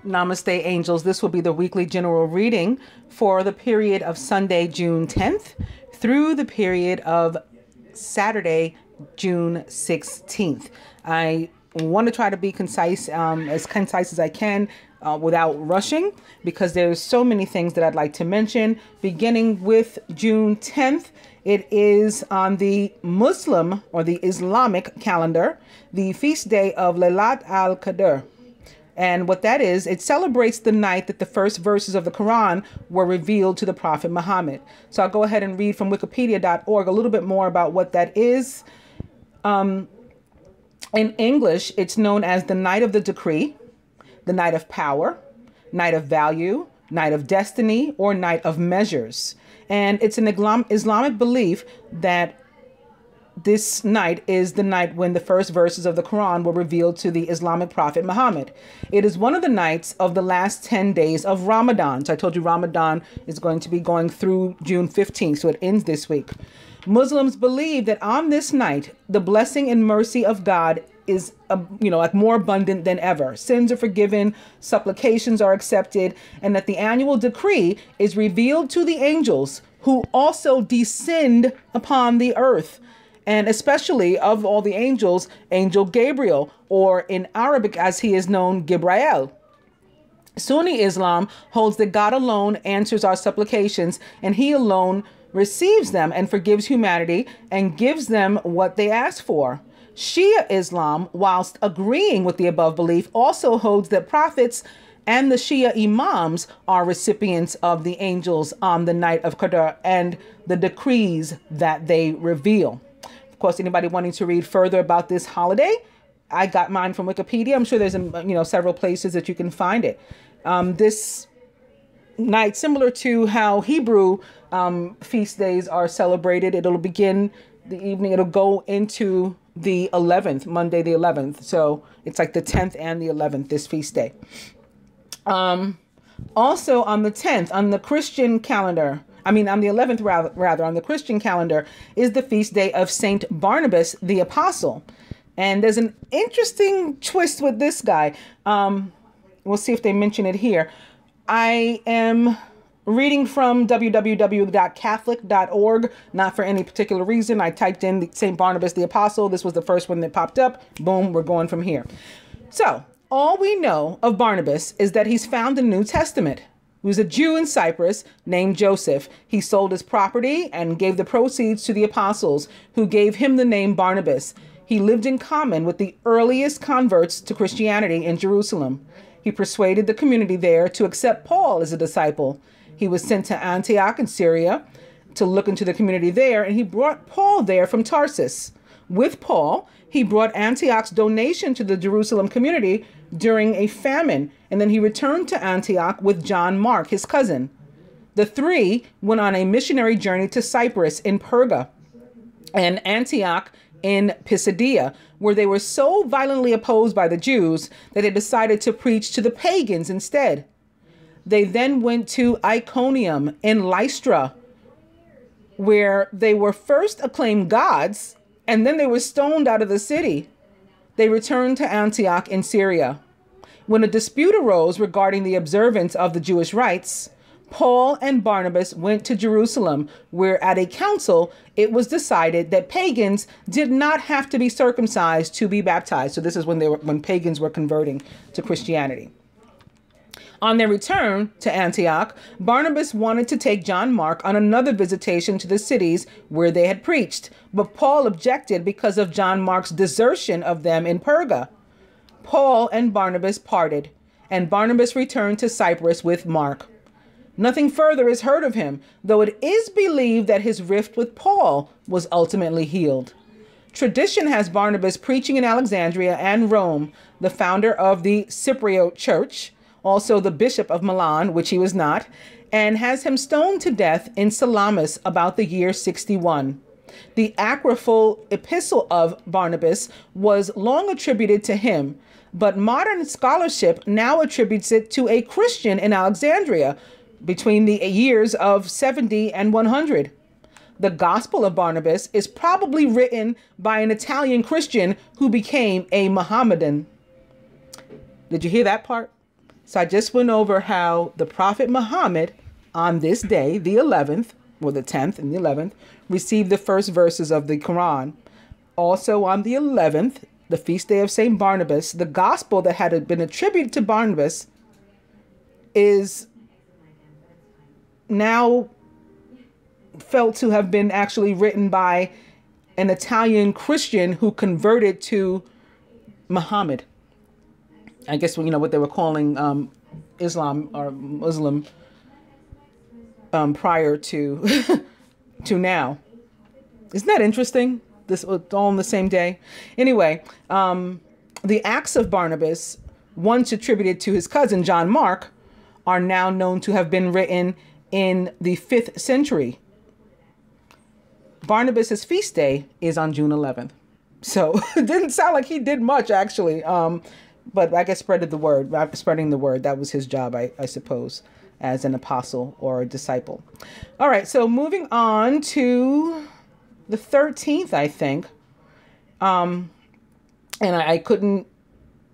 Namaste, angels. This will be the weekly general reading for the period of Sunday, June 10th through the period of Saturday, June 16th. I want to try to be concise as I can without rushing, because there's so many things that I'd like to mention. Beginning with June 10th, it is on the Muslim or the Islamic calendar, the feast day of Laylat al-Qadr. And what that is, it celebrates the night that the first verses of the Quran were revealed to the Prophet Muhammad. So I'll go ahead and read from wikipedia.org a little bit more about what that is. In English, it's known as the night of the decree, the night of power, night of value, night of destiny, or night of measures. And it's an Islamic belief that this night is the night when the first verses of the Quran were revealed to the Islamic prophet Muhammad. It is one of the nights of the last 10 days of Ramadan. So I told you Ramadan is going to be going through June 15th, so it ends this week. Muslims believe that on this night, the blessing and mercy of God is, like more abundant than ever. Sins are forgiven, supplications are accepted, and that the annual decree is revealed to the angels who also descend upon the earth. And especially of all the angels, Angel Gabriel, or in Arabic as he is known, Gibrael. Sunni Islam holds that God alone answers our supplications, and he alone receives them and forgives humanity and gives them what they ask for. Shia Islam, whilst agreeing with the above belief, also holds that prophets and the Shia imams are recipients of the angels on the night of Qadr and the decrees that they reveal. Of course, anybody wanting to read further about this holiday, I got mine from Wikipedia. I'm sure there's several places that you can find it. This night, similar to how Hebrew feast days are celebrated, it'll begin the evening. It'll go into the 11th, Monday the 11th. So it's like the 10th and the 11th, this feast day. Also on the 10th, on the Christian calendar, on the 11th rather, on the Christian calendar, is the feast day of Saint Barnabas the Apostle. And there's an interesting twist with this guy. We'll see if they mention it here. I am reading from www.catholic.org, not for any particular reason. I typed in Saint Barnabas the Apostle. This was the first one that popped up. Boom, we're going from here. So all we know of Barnabas is that he's found in the New Testament. He was a Jew in Cyprus named Joseph. He sold his property and gave the proceeds to the apostles, who gave him the name Barnabas. He lived in common with the earliest converts to Christianity in Jerusalem. He persuaded the community there to accept Paul as a disciple. He was sent to Antioch in Syria to look into the community there, and he brought Paul there from Tarsus. With Paul, he brought Antioch's donation to the Jerusalem community during a famine, and then he returned to Antioch with John Mark, his cousin. The three went on a missionary journey to Cyprus in Perga and Antioch in Pisidia, where they were so violently opposed by the Jews that they decided to preach to the pagans instead. They then went to Iconium in Lystra, where they were first acclaimed gods, and then they were stoned out of the city. They returned to Antioch in Syria. When a dispute arose regarding the observance of the Jewish rites, Paul and Barnabas went to Jerusalem, where at a council it was decided that pagans did not have to be circumcised to be baptized. So this is when pagans were converting to Christianity. On their return to Antioch, Barnabas wanted to take John Mark on another visitation to the cities where they had preached, but Paul objected because of John Mark's desertion of them in Perga. Paul and Barnabas parted, and Barnabas returned to Cyprus with Mark. Nothing further is heard of him, though it is believed that his rift with Paul was ultimately healed. Tradition has Barnabas preaching in Alexandria and Rome, the founder of the Cypriot Church, also the Bishop of Milan, which he was not, and has him stoned to death in Salamis about the year 61. The apocryphal epistle of Barnabas was long attributed to him, but modern scholarship now attributes it to a Christian in Alexandria between the years of 70 and 100. The Gospel of Barnabas is probably written by an Italian Christian who became a Mohammedan. Did you hear that part? So I just went over how the Prophet Muhammad on this day, the 11th, or the 10th and the 11th, received the first verses of the Quran. Also on the 11th, the feast day of St. Barnabas, the gospel that had been attributed to Barnabas is now felt to have been actually written by an Italian Christian who converted to Muhammad. I guess, you know, what they were calling Islam or Muslim prior to to now. Isn't that interesting? This was all on the same day. Anyway, the Acts of Barnabas, once attributed to his cousin John Mark, are now known to have been written in the 5th century. Barnabas's feast day is on June 11th. So it didn't sound like he did much, actually. But I guess spreading the word, that was his job, I suppose, as an apostle or a disciple. All right, so moving on to the 13th, I think. And I couldn't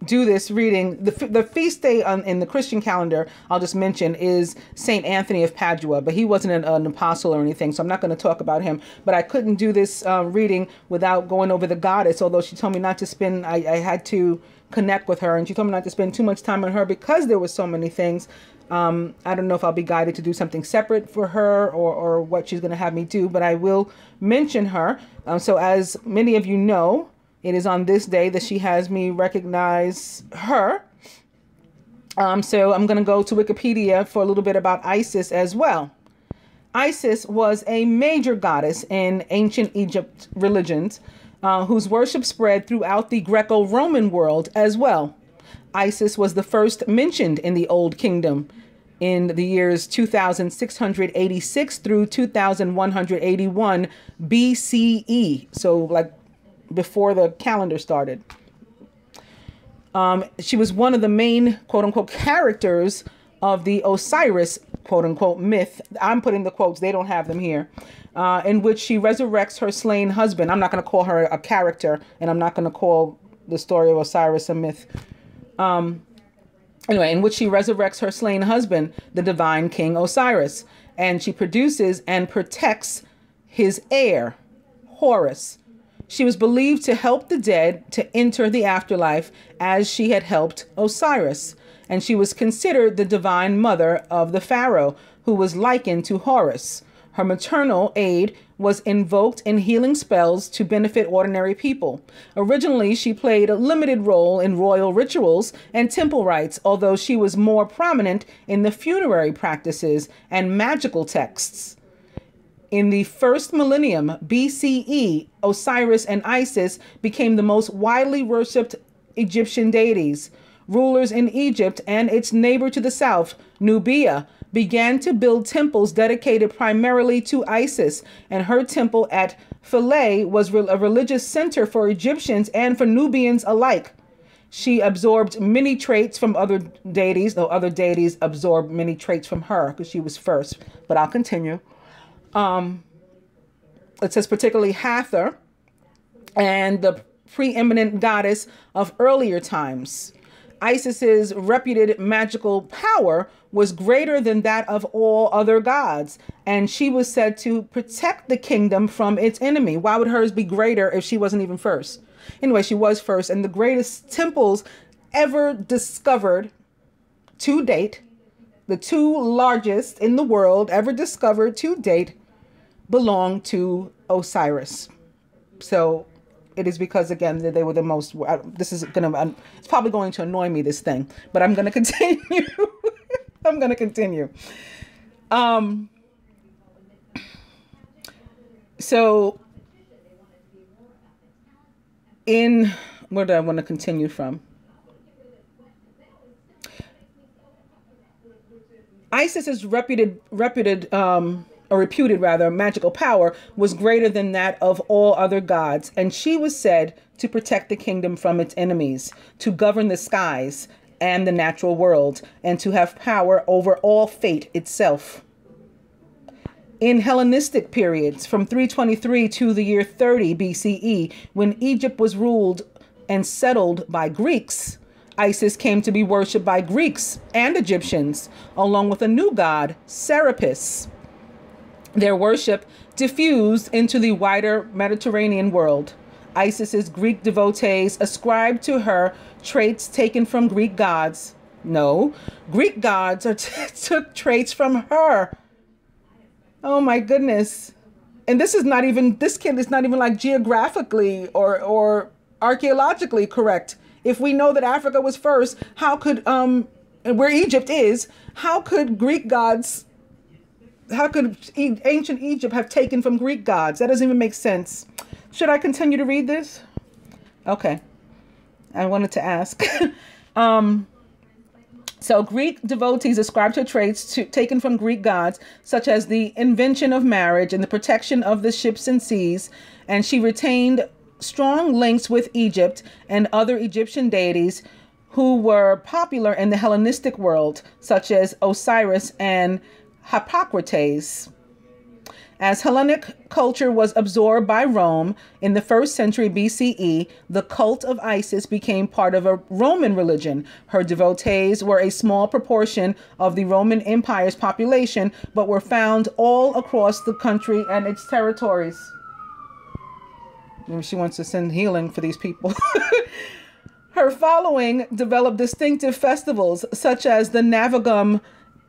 do this reading. The feast day in the Christian calendar, I'll just mention, is St. Anthony of Padua, but he wasn't an apostle or anything, so I'm not going to talk about him. But I couldn't do this reading without going over the goddess, although she told me not to spend, I had to connect with her, and she told me not to spend too much time on her because there were so many things. I don't know if I'll be guided to do something separate for her or what she's going to have me do, but I will mention her. So as many of you know, it is on this day that she has me recognize her. So I'm going to go to Wikipedia for a little bit about Isis as well. Isis was a major goddess in ancient Egypt religions, whose worship spread throughout the Greco-Roman world as well. Isis was the first mentioned in the Old Kingdom in the years 2686 through 2181 BCE. So like before the calendar started. She was one of the main quote unquote characters of the Osiris quote unquote myth. I'm putting the quotes, they don't have them here. In which she resurrects her slain husband. I'm not going to call her a character, and I'm not going to call the story of Osiris a myth. Anyway, in which she resurrects her slain husband, the divine King Osiris, and she produces and protects his heir, Horus. She was believed to help the dead to enter the afterlife as she had helped Osiris, and she was considered the divine mother of the pharaoh, who was likened to Horus. Her maternal aid was invoked in healing spells to benefit ordinary people. Originally, she played a limited role in royal rituals and temple rites, although she was more prominent in the funerary practices and magical texts. In the first millennium BCE, Osiris and Isis became the most widely worshipped Egyptian deities. Rulers in Egypt and its neighbor to the south, Nubia, began to build temples dedicated primarily to Isis, and her temple at Philae was a religious center for Egyptians and for Nubians alike. She absorbed many traits from other deities, though other deities absorbed many traits from her because she was first. But I'll continue. It says particularly Hathor, and the preeminent goddess of earlier times. Isis's reputed magical power was greater than that of all other gods, and she was said to protect the kingdom from its enemy. Why would hers be greater if she wasn't even first? Anyway, she was first, and the greatest temples ever discovered to date, the two largest in the world ever discovered to date, belong to Osiris. So it is because, again, they were the most, this is going to, it's probably going to annoy me, this thing, but I'm going to continue. I'm going to continue. So where do I want to continue from? Isis's reputed magical power was greater than that of all other gods, and she was said to protect the kingdom from its enemies, to govern the skies and the natural world, and to have power over all fate itself. In Hellenistic periods, from 323 to the year 30 BCE, when Egypt was ruled and settled by Greeks, Isis came to be worshipped by Greeks and Egyptians, along with a new god, Serapis. Their worship diffused into the wider Mediterranean world. Isis's Greek devotees ascribed to her traits taken from Greek gods. No, Greek gods took traits from her. Oh my goodness. And this is not even, this kid is not even like geographically or archaeologically correct. If we know that Africa was first, how could, where Egypt is, how could Greek gods, how could ancient Egypt have taken from Greek gods? That doesn't even make sense. Should I continue to read this? Okay. I wanted to ask. So Greek devotees ascribed her traits taken from Greek gods, such as the invention of marriage and the protection of the ships and seas, and she retained strong links with Egypt and other Egyptian deities who were popular in the Hellenistic world, such as Osiris and Hippocrates. As Hellenic culture was absorbed by Rome in the 1st century BCE, the cult of Isis became part of a Roman religion. Her devotees were a small proportion of the Roman Empire's population, but were found all across the country and its territories. Maybe she wants to send healing for these people. Her following developed distinctive festivals, such as the Navigum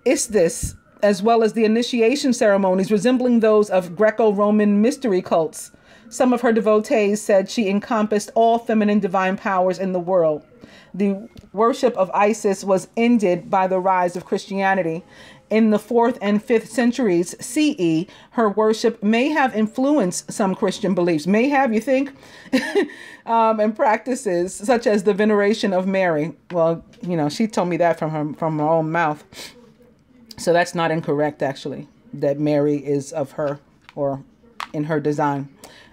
Istis, as well as the initiation ceremonies resembling those of Greco-Roman mystery cults. Some of her devotees said she encompassed all feminine divine powers in the world. The worship of Isis was ended by the rise of Christianity. In the 4th and 5th centuries CE, her worship may have influenced some Christian beliefs. May have, you think? And practices such as the veneration of Mary. Well, you know, she told me that from her own mouth. So that's not incorrect, actually, that Mary is of her or in her design.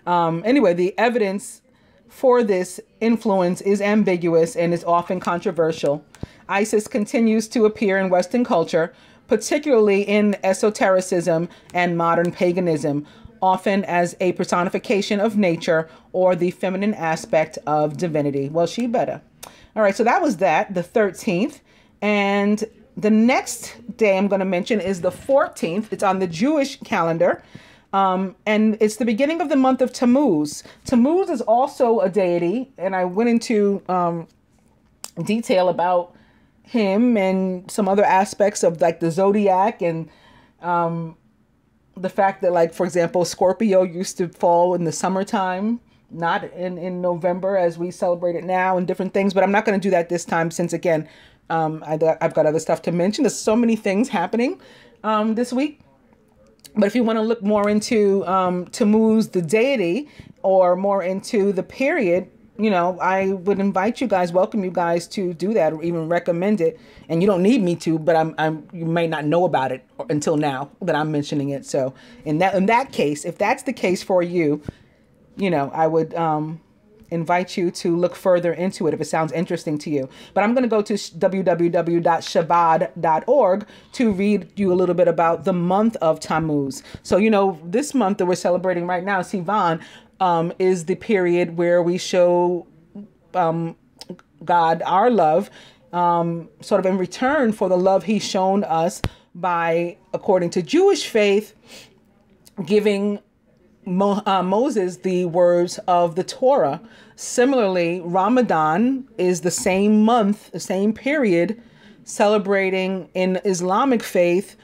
Anyway, the evidence for this influence is ambiguous and is often controversial. Isis continues to appear in Western culture, particularly in esotericism and modern paganism, often as a personification of nature or the feminine aspect of divinity. Well, she better. All right, so that was that, the 13th. And the next day I'm going to mention is the 14th. It's on the Jewish calendar. And it's the beginning of the month of Tammuz. Tammuz is also a deity. And I went into detail about him and some other aspects of like the zodiac and the fact that, like, for example, Scorpio used to fall in the summertime, not in November as we celebrate it now, and different things. But I'm not going to do that this time since, again, I've got other stuff to mention. There's so many things happening this week. But if you want to look more into Tammuz, the deity, or more into the period, you know, I would invite you guys, welcome you guys to do that, or even recommend it. And you don't need me to, but you may not know about it until now that I'm mentioning it. So in that case, if that's the case for you, you know, I would invite you to look further into it if it sounds interesting to you. But I'm going to go to www.shabbat.org to read you a little bit about the month of Tammuz. So, you know, this month that we're celebrating right now, Sivan, is the period where we show God our love, sort of in return for the love he's shown us by, according to Jewish faith, giving Moses the words of the Torah. Similarly, Ramadan is the same month, the same period, celebrating in Islamic faith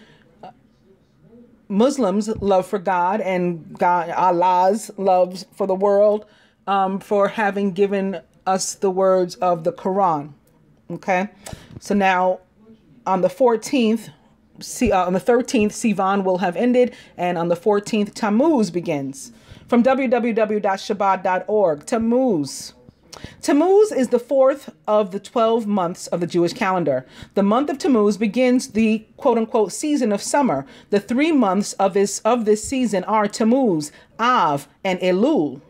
Muslims' love for God and God, Allah's love for the world, for having given us the words of the Quran. Okay, so now on the 14th, on the 13th, Sivan will have ended, and on the 14th, Tammuz begins. From www.shabbat.org, Tammuz. Tammuz is the 4th of the 12 months of the Jewish calendar. The month of Tammuz begins the quote-unquote season of summer. The 3 months of this season are Tammuz, Av, and Elul.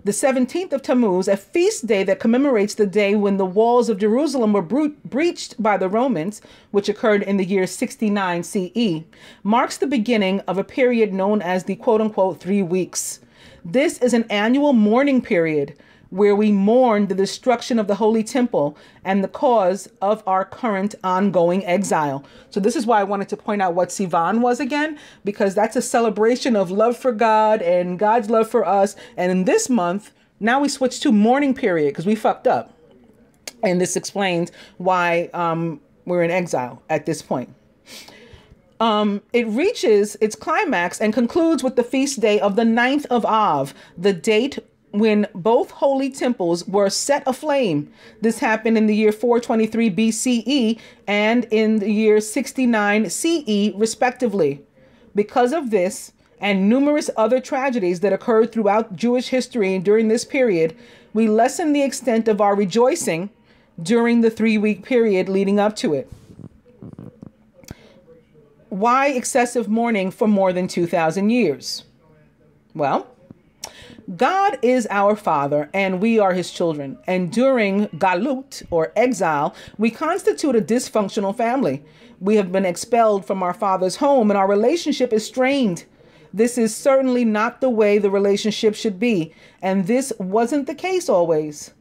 The 17th of Tammuz, a feast day that commemorates the day when the walls of Jerusalem were breached by the Romans, which occurred in the year 69 CE, marks the beginning of a period known as the quote-unquote 3 weeks. This is an annual mourning period where we mourn the destruction of the Holy Temple and the cause of our current ongoing exile. So this is why I wanted to point out what Sivan was again, because that's a celebration of love for God and God's love for us. And in this month, now we switch to mourning period because we fucked up. And this explains why we're in exile at this point. It reaches its climax and concludes with the feast day of the 9th of Av, the date when both holy temples were set aflame. This happened in the year 423 BCE and in the year 69 CE, respectively. Because of this and numerous other tragedies that occurred throughout Jewish history during this period, we lessen the extent of our rejoicing during the 3-week period leading up to it. Why excessive mourning for more than 2,000 years? Well, God is our Father and we are his children. And during galut, or exile, we constitute a dysfunctional family. We have been expelled from our Father's home and our relationship is strained. This is certainly not the way the relationship should be. And this wasn't the case always.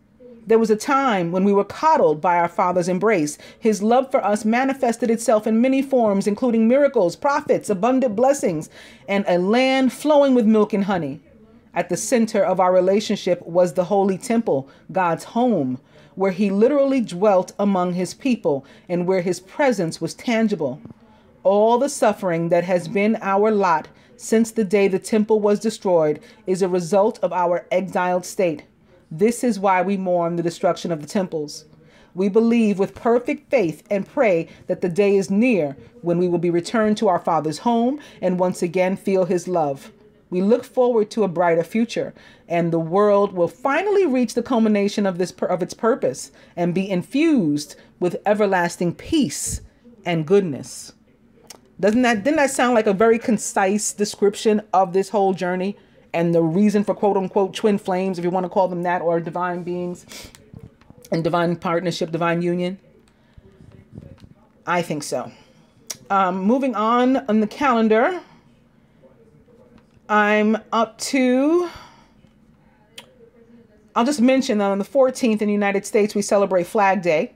There was a time when we were coddled by our Father's embrace. His love for us manifested itself in many forms, including miracles, prophets, abundant blessings, and a land flowing with milk and honey. At the center of our relationship was the Holy Temple, God's home, where he literally dwelt among his people and where his presence was tangible. All the suffering that has been our lot since the day the temple was destroyed is a result of our exiled state. This is why we mourn the destruction of the temples. We believe with perfect faith and pray that the day is near when we will be returned to our Father's home and once again feel his love. We look forward to a brighter future, and the world will finally reach the culmination of its purpose and be infused with everlasting peace and goodness. Didn't that sound like a very concise description of this whole journey and the reason for quote unquote twin flames, if you want to call them that, or divine beings and divine partnership, divine union? I think so. Moving on the calendar, I'm up to, I'll just mention that on the 14th in the United States, we celebrate Flag Day.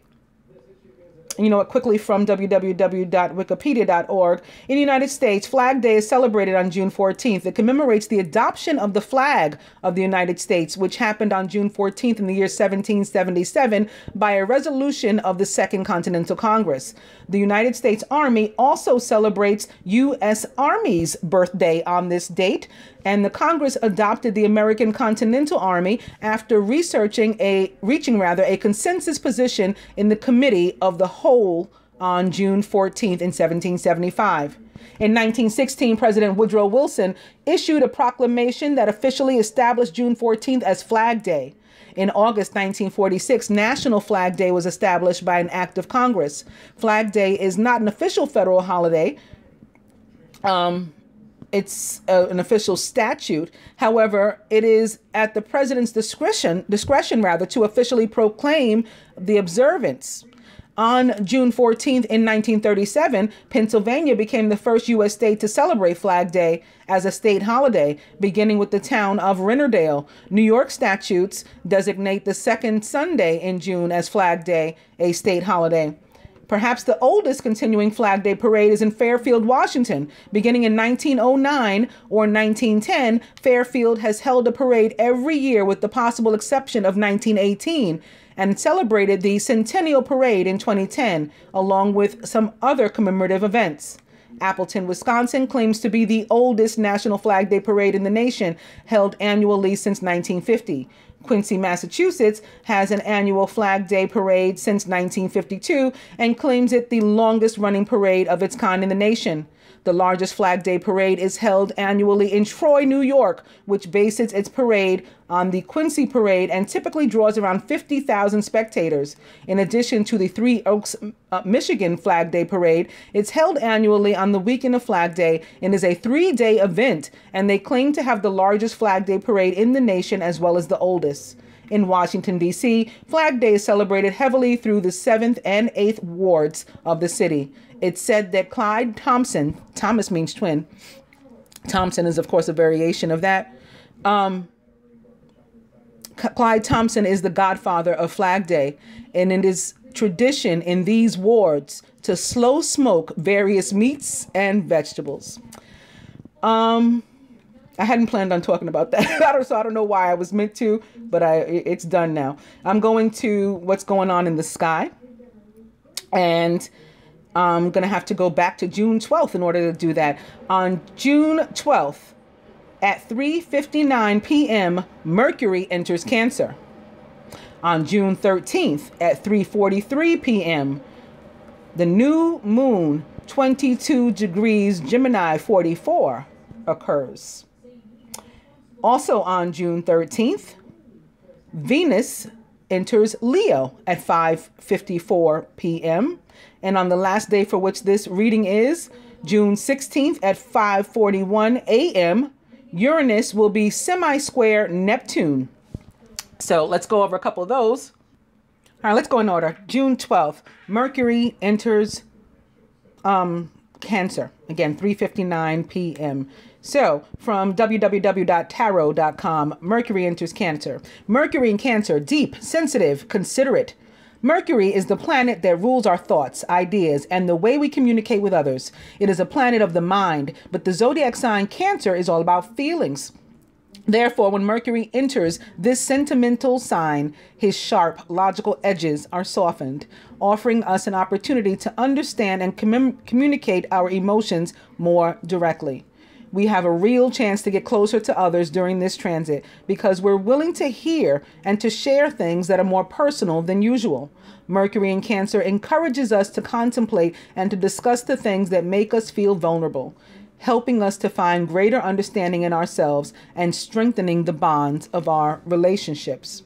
You know what, quickly from www.wikipedia.org. In the United States, Flag Day is celebrated on June 14th. It commemorates the adoption of the flag of the United States, which happened on June 14th in the year 1777 by a resolution of the Second Continental Congress. The United States Army also celebrates U.S. Army's birthday on this date, and the Congress adopted the American Continental Army after reaching a consensus position in the Committee of the Whole on June 14th in 1775. In 1916, President Woodrow Wilson issued a proclamation that officially established June 14th as Flag Day. In August 1946, National Flag Day was established by an act of Congress. Flag Day is not an official federal holiday. It's an official statute. However, it is at the president's discretion to officially proclaim the observance. On June 14th in 1937, Pennsylvania became the first U.S. state to celebrate Flag Day as a state holiday, beginning with the town of Rennerdale. New York statutes designate the second Sunday in June as Flag Day, a state holiday. Perhaps the oldest continuing Flag Day parade is in Fairfield, Washington. Beginning in 1909 or 1910, Fairfield has held a parade every year with the possible exception of 1918, and celebrated the Centennial Parade in 2010, along with some other commemorative events. Appleton, Wisconsin claims to be the oldest National Flag Day parade in the nation, held annually since 1950. Quincy, Massachusetts has an annual Flag Day parade since 1952 and claims it the longest running parade of its kind in the nation. The largest Flag Day parade is held annually in Troy, New York, which bases its parade on the Quincy Parade and typically draws around 50,000 spectators. In addition to the Three Oaks, Michigan Flag Day Parade, it's held annually on the weekend of Flag Day and is a 3-day event, and they claim to have the largest Flag Day parade in the nation as well as the oldest. In Washington, D.C., Flag Day is celebrated heavily through the 7th and 8th wards of the city. It's said that Clyde Thompson, Thomas means twin, Thompson is, of course, a variation of that, Clyde Thompson is the godfather of Flag Day, and it is tradition in these wards to slow smoke various meats and vegetables. I hadn't planned on talking about that, so I don't know why I was meant to, but it's done now. I'm going to what's going on in the sky, and I'm going to have to go back to June 12th in order to do that. On June 12th at 3:59 p.m., Mercury enters Cancer. On June 13th at 3:43 p.m., the new moon, 22 degrees Gemini 44, occurs. Also on June 13th, Venus enters Leo at 5:54 p.m. And on the last day for which this reading is, June 16th at 5:41 a.m., Uranus will be semi-square Neptune. So let's go over a couple of those. All right, let's go in order. June 12th, Mercury enters Cancer. Again, 3:59 p.m. So from www.tarot.com, Mercury enters Cancer. Mercury in Cancer, deep, sensitive, considerate. Mercury is the planet that rules our thoughts, ideas, and the way we communicate with others. It is a planet of the mind, but the zodiac sign Cancer is all about feelings. Therefore, when Mercury enters this sentimental sign, his sharp, logical edges are softened, offering us an opportunity to understand and communicate our emotions more directly. We have a real chance to get closer to others during this transit because we're willing to hear and to share things that are more personal than usual. Mercury in Cancer encourages us to contemplate and to discuss the things that make us feel vulnerable, helping us to find greater understanding in ourselves and strengthening the bonds of our relationships.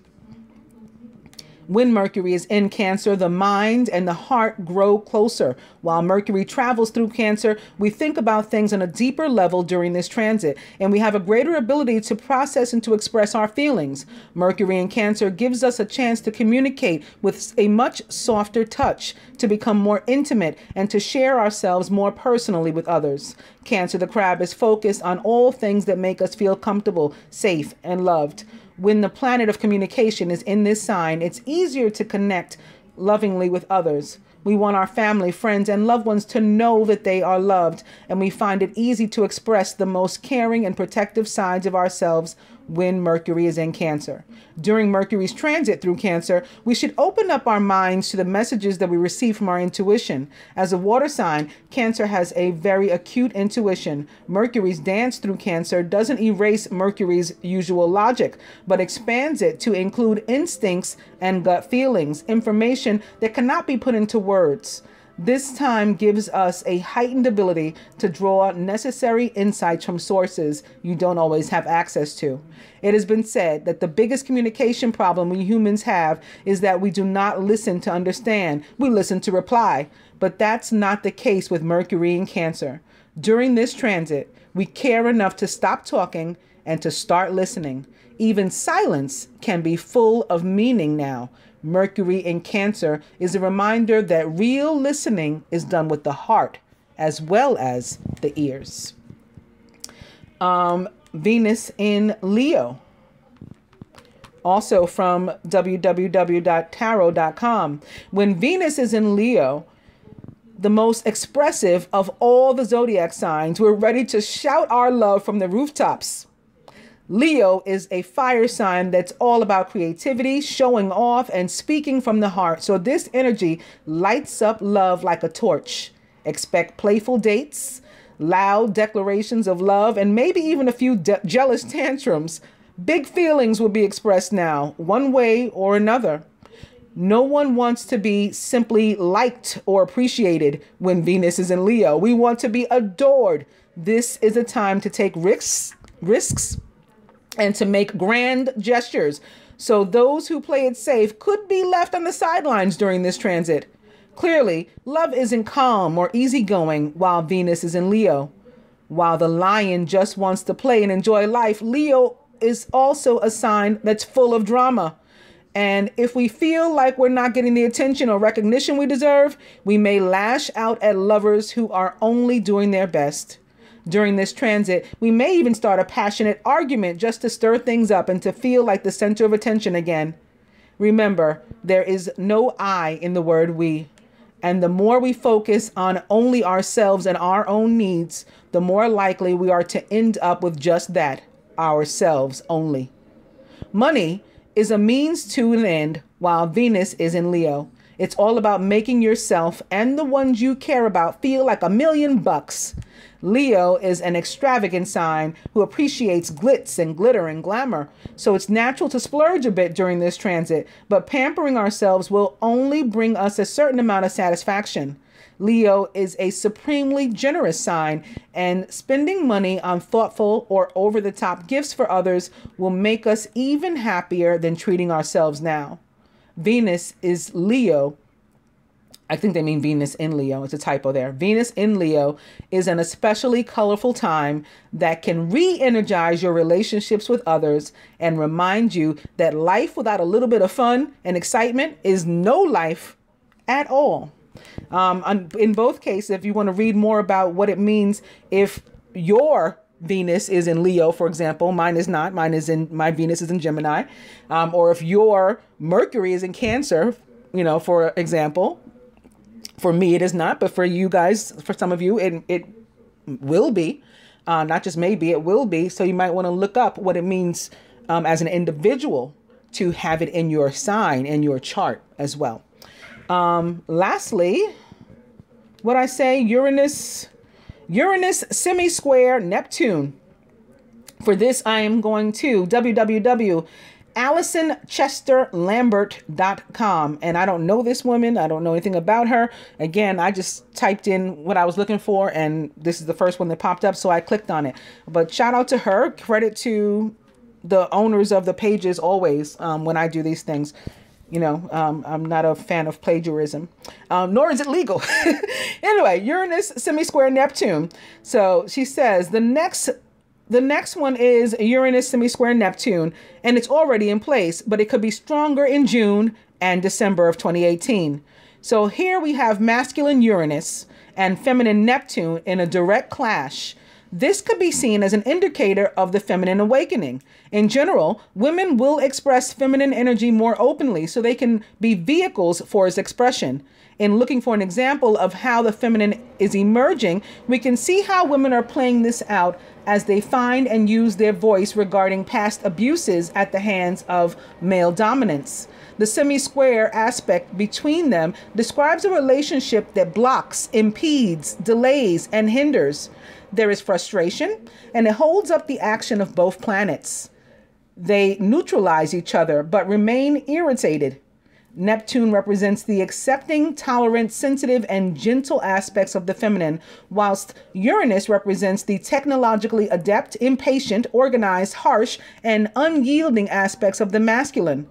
When Mercury is in Cancer, the mind and the heart grow closer. While Mercury travels through Cancer, we think about things on a deeper level during this transit, and we have a greater ability to process and to express our feelings. Mercury in Cancer gives us a chance to communicate with a much softer touch, to become more intimate, and to share ourselves more personally with others. Cancer the Crab is focused on all things that make us feel comfortable, safe, and loved. When the planet of communication is in this sign, it's easier to connect lovingly with others. We want our family, friends, and loved ones to know that they are loved, and we find it easy to express the most caring and protective sides of ourselves when Mercury is in Cancer. During Mercury's transit through Cancer, we should open up our minds to the messages that we receive from our intuition. As a water sign, Cancer has a very acute intuition. Mercury's dance through Cancer doesn't erase Mercury's usual logic, but expands it to include instincts and gut feelings, information that cannot be put into words. This time gives us a heightened ability to draw necessary insights from sources you don't always have access to. It has been said that the biggest communication problem we humans have is that we do not listen to understand. We listen to reply. But that's not the case with Mercury in Cancer. During this transit, we care enough to stop talking and to start listening. Even silence can be full of meaning now. Mercury in Cancer is a reminder that real listening is done with the heart as well as the ears. Venus in Leo. Also from www.tarot.com. When Venus is in Leo, the most expressive of all the zodiac signs, we're ready to shout our love from the rooftops. Leo is a fire sign that's all about creativity, showing off, and speaking from the heart. So this energy lights up love like a torch. Expect playful dates, loud declarations of love, and maybe even a few jealous tantrums. Big feelings will be expressed now, one way or another. No one wants to be simply liked or appreciated when Venus is in Leo. We want to be adored. This is a time to take risks, and to make grand gestures. So those who play it safe could be left on the sidelines during this transit. Clearly, love isn't calm or easygoing while Venus is in Leo. While the lion just wants to play and enjoy life, Leo is also a sign that's full of drama. And if we feel like we're not getting the attention or recognition we deserve, we may lash out at lovers who are only doing their best. During this transit, we may even start a passionate argument just to stir things up and to feel like the center of attention again. Remember, there is no I in the word we. And the more we focus on only ourselves and our own needs, the more likely we are to end up with just that, ourselves only. Money is a means to an end, while Venus is in Leo. It's all about making yourself and the ones you care about feel like $1,000,000. Leo is an extravagant sign who appreciates glitz and glitter and glamour. So it's natural to splurge a bit during this transit, but pampering ourselves will only bring us a certain amount of satisfaction. Leo is a supremely generous sign, and spending money on thoughtful or over-the-top gifts for others will make us even happier than treating ourselves now. Venus is Leo. I think they mean Venus in Leo. It's a typo there. Venus in Leo is an especially colorful time that can re-energize your relationships with others and remind you that life without a little bit of fun and excitement is no life at all. In both cases, if you want to read more about what it means if your Venus is in Leo, for example, mine is not. My Venus is in Gemini. Or if your Mercury is in Cancer, for example. For me, it is not, but for you guys, for some of you, it will be. Not just maybe, it will be. So you might want to look up what it means as an individual to have it in your sign, in your chart as well. Lastly, what I say, Uranus semi-square Neptune. For this, I am going to www.AlisonChesterLambert.com. And I don't know this woman. I don't know anything about her. Again, I just typed in what I was looking for, and this is the first one that popped up, so I clicked on it. But shout out to her. Credit to the owners of the pages always when I do these things. I'm not a fan of plagiarism, nor is it legal. Anyway, Uranus semi-square Neptune. So she says the next one is Uranus semi-square Neptune, and it's already in place, but it could be stronger in June and December of 2018. So here we have masculine Uranus and feminine Neptune in a direct clash. This could be seen as an indicator of the feminine awakening. In general, women will express feminine energy more openly so they can be vehicles for its expression. In looking for an example of how the feminine is emerging, we can see how women are playing this out as they find and use their voice regarding past abuses at the hands of male dominance. The semi-square aspect between them describes a relationship that blocks, impedes, delays, and hinders. There is frustration, and it holds up the action of both planets. They neutralize each other, but remain irritated. Neptune represents the accepting, tolerant, sensitive, and gentle aspects of the feminine, whilst Uranus represents the technologically adept, impatient, organized, harsh, and unyielding aspects of the masculine.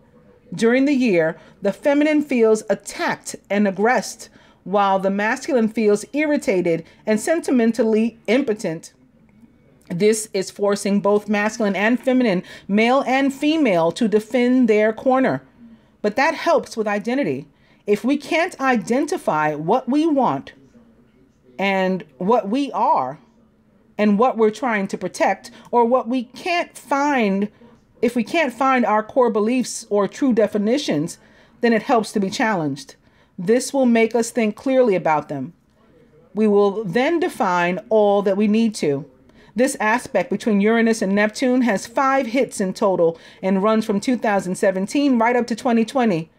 During the year, the feminine feels attacked and aggressed, while the masculine feels irritated and sentimentally impotent. This is forcing both masculine and feminine, male and female, to defend their corner. But that helps with identity. If we can't identify what we want and what we are and what we're trying to protect, or what we can't find, if we can't find our core beliefs or true definitions, then it helps to be challenged. This will make us think clearly about them. We will then define all that we need to. This aspect between Uranus and Neptune has 5 hits in total and runs from 2017 right up to 2020.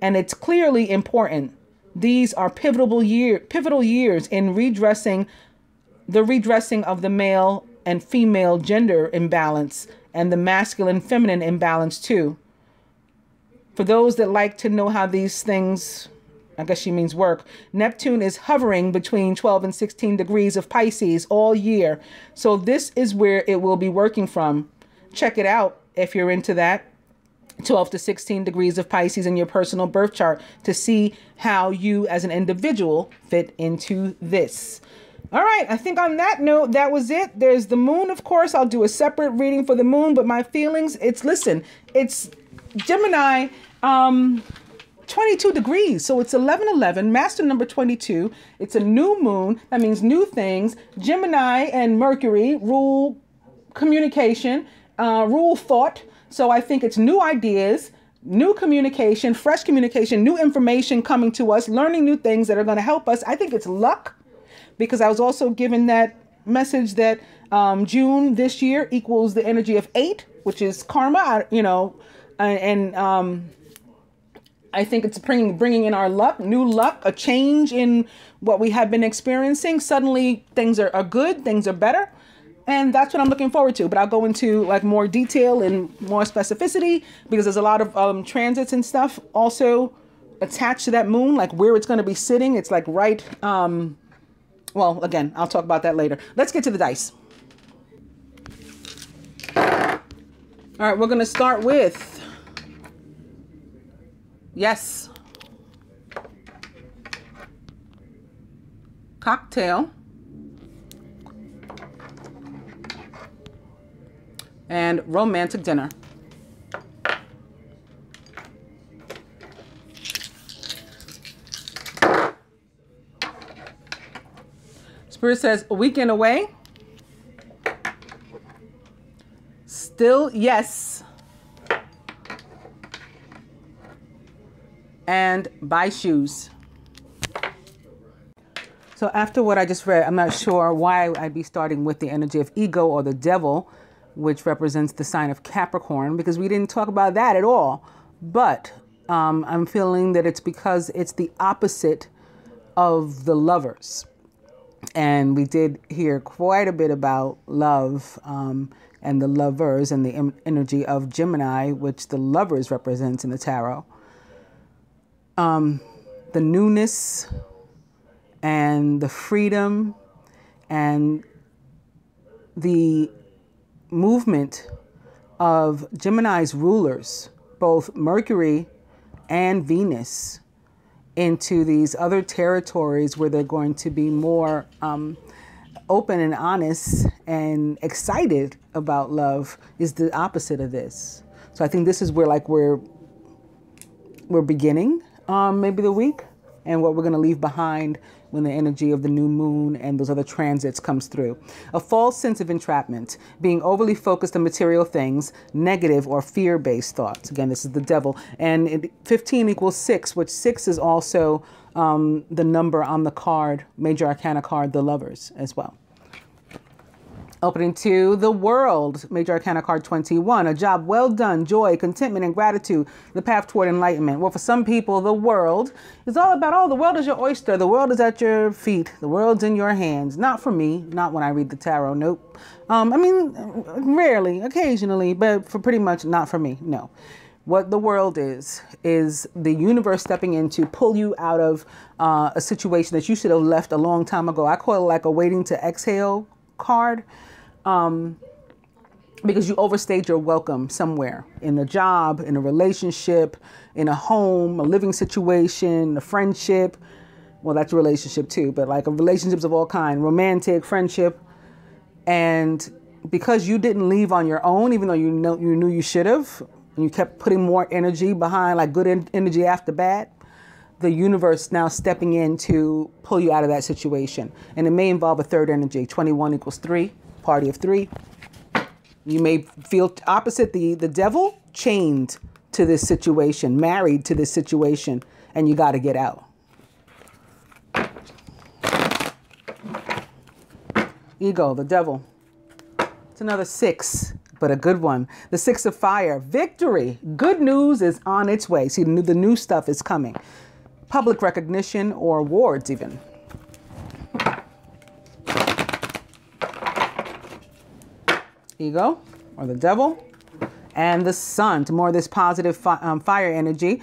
And it's clearly important. These are pivotal years in redressing of the male and female gender imbalance and the masculine feminine imbalance too. For those that like to know how these things, I guess she means work, Neptune is hovering between 12 and 16 degrees of Pisces all year. So this is where it will be working from. Check it out if you're into that. 12 to 16 degrees of Pisces in your personal birth chart to see how you as an individual fit into this. All right, I think on that note, that was it. There's the moon, of course. I'll do a separate reading for the moon, but my feelings, it's Gemini. 22 degrees. So it's 11:11, master number 22. It's a new moon. That means new things. Gemini and Mercury rule communication, rule thought. So I think it's new ideas, new communication, fresh communication, new information coming to us, learning new things that are going to help us. I think it's luck, because I was also given that message that June this year equals the energy of 8, which is karma, and I think it's bringing in our luck, new luck, a change in what we have been experiencing. Suddenly things are good, things are better. And that's what I'm looking forward to. But I'll go into like more detail and more specificity, because there's a lot of transits and stuff also attached to that moon, like where it's going to be sitting. It's like right. Well, again, I'll talk about that later. Let's get to the dice. All right, we're going to start with, yes, cocktail, and romantic dinner. Spirit says, a weekend away. Still yes. And buy shoes. So after what I just read, I'm not sure why I'd be starting with the energy of ego or the devil, which represents the sign of Capricorn, because we didn't talk about that at all. But I'm feeling that it's because it's the opposite of the lovers. And we did hear quite a bit about love and the lovers and the energy of Gemini, which the lovers represents in the tarot. The newness and the freedom and the movement of Gemini's rulers, both Mercury and Venus, into these other territories where they're going to be more open and honest and excited about love, is the opposite of this. So I think this is where we're beginning maybe the week, and what we're going to leave behind when the energy of the new moon and those other transits comes through. A false sense of entrapment, being overly focused on material things, negative or fear-based thoughts. Again, this is the devil. And 15 equals 6, which 6 is also the number on the card, Major Arcana card, the lovers as well. Opening to the world, Major Arcana card 21, a job well done, joy, contentment, and gratitude, the path toward enlightenment. Well, for some people, the world is all about, oh, the world is your oyster. The world is at your feet. The world's in your hands. Not for me. Not when I read the tarot. Nope. I mean, rarely, occasionally, but for pretty much not for me. No. What the world is the universe stepping in to pull you out of a situation that you should have left a long time ago. I call it like a waiting to exhale card. Because you overstayed your welcome somewhere, in a job, in a relationship, in a home, a living situation, a friendship. Well, that's a relationship too, but like relationships of all kinds, romantic, friendship. And because you didn't leave on your own, even though you knew you should have, and you kept putting more energy behind, like good energy after bad, the universe now stepping in to pull you out of that situation. And it may involve a third energy. 21 equals 3. Party of 3. You may feel opposite the devil, chained to this situation, married to this situation, and you got to get out. Ego, the devil. It's another 6, but a good one. The 6 of fire, victory. Good news is on its way. See, the new stuff is coming. Public recognition or awards even. Ego, or the devil, and the sun, to more of this positive fire energy.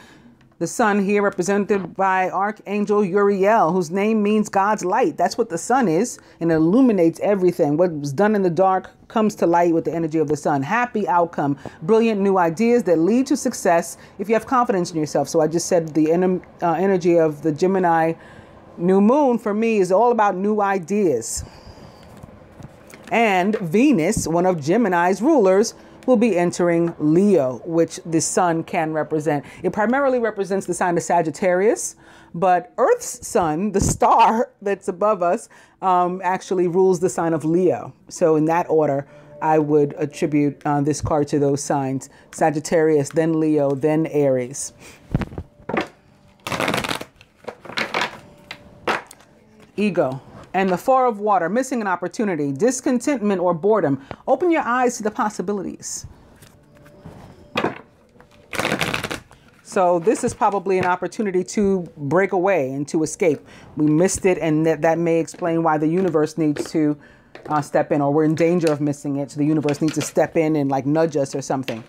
The sun here represented by Archangel Uriel, whose name means God's light. That's what the sun is, and it illuminates everything. What was done in the dark comes to light with the energy of the sun. Happy outcome, brilliant new ideas that lead to success if you have confidence in yourself. So I just said the energy of the Gemini new moon for me is all about new ideas. And Venus, one of Gemini's rulers, will be entering Leo, which the sun can represent. It primarily represents the sign of Sagittarius, but Earth's sun, the star that's above us, actually rules the sign of Leo. So in that order, I would attribute this card to those signs: Sagittarius, then Leo, then Aries. Ego. And the Four of Water, missing an opportunity, discontentment or boredom. Open your eyes to the possibilities. So this is probably an opportunity to break away and to escape. We missed it, and that may explain why the universe needs to step in, or we're in danger of missing it. So the universe needs to step in and like nudge us or something.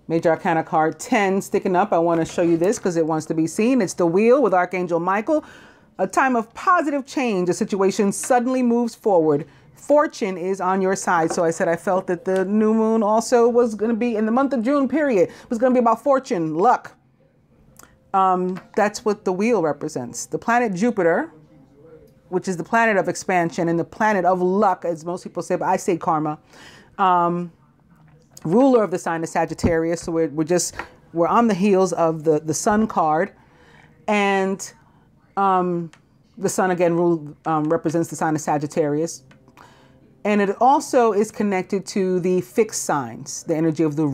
Major Arcana card 10 sticking up. I want to show you this because it wants to be seen. It's the Wheel with Archangel Michael. A time of positive change. A situation suddenly moves forward. Fortune is on your side. So I said I felt that the new moon also was going to be in the month of June period. It was going to be about fortune, luck. That's what the Wheel represents. The planet Jupiter, which is the planet of expansion and the planet of luck, as most people say, but I say karma. Ruler of the sign of Sagittarius, so we're on the heels of the Sun card, and the Sun again represents the sign of Sagittarius, and it also is connected to the fixed signs, the energy of the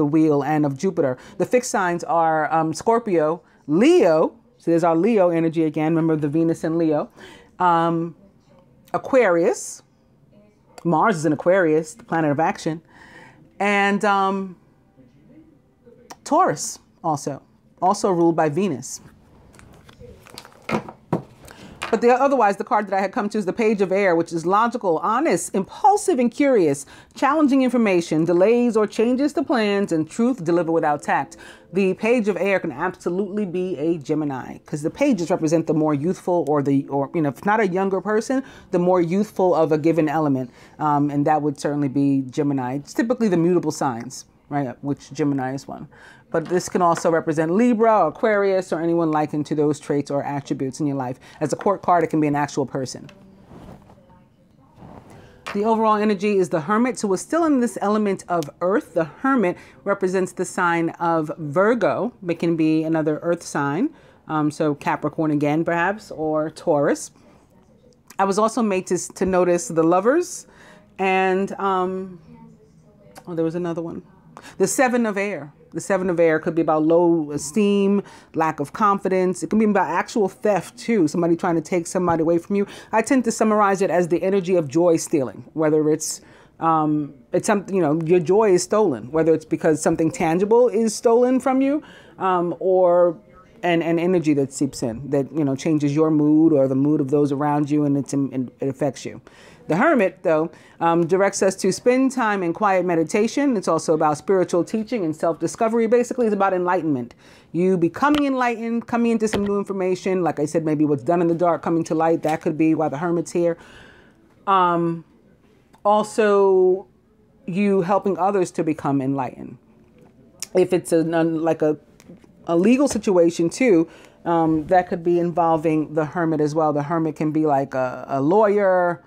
Wheel and of Jupiter. The fixed signs are Scorpio, Leo. So there's our Leo energy again. Remember the Venus in Leo, Aquarius. Mars is in Aquarius, the planet of action. And Taurus also ruled by Venus. But otherwise, the card that I had come to is the Page of Air, which is logical, honest, impulsive, and curious, challenging information, delays or changes to plans, and truth delivered without tact. The Page of Air can absolutely be a Gemini, because the pages represent the more youthful, or if not a younger person, the more youthful of a given element. And that would certainly be Gemini. It's typically the mutable signs, right? Which Gemini is one. But this can also represent Libra, or Aquarius, or anyone likened to those traits or attributes in your life. As a court card, it can be an actual person. The overall energy is the Hermit. So we're still in this element of Earth. The Hermit represents the sign of Virgo. It can be another Earth sign. So Capricorn again, perhaps, or Taurus. I was also made to notice the Lovers. And, there was another one. The Seven of Air. The Seven of Air could be about low esteem, lack of confidence. It can be about actual theft too. Somebody trying to take somebody away from you. I tend to summarize it as the energy of joy stealing, whether it's something, your joy is stolen, whether it's because something tangible is stolen from you, or an energy that seeps in that, changes your mood or the mood of those around you, and it affects you. The Hermit, though, directs us to spend time in quiet meditation. It's also about spiritual teaching and self-discovery. Basically, it's about enlightenment. You becoming enlightened, coming into some new information. Like I said, maybe what's done in the dark coming to light. That could be why the Hermit's here. Also, you helping others to become enlightened. If it's a legal situation, too, that could be involving the Hermit as well. The Hermit can be like a lawyer,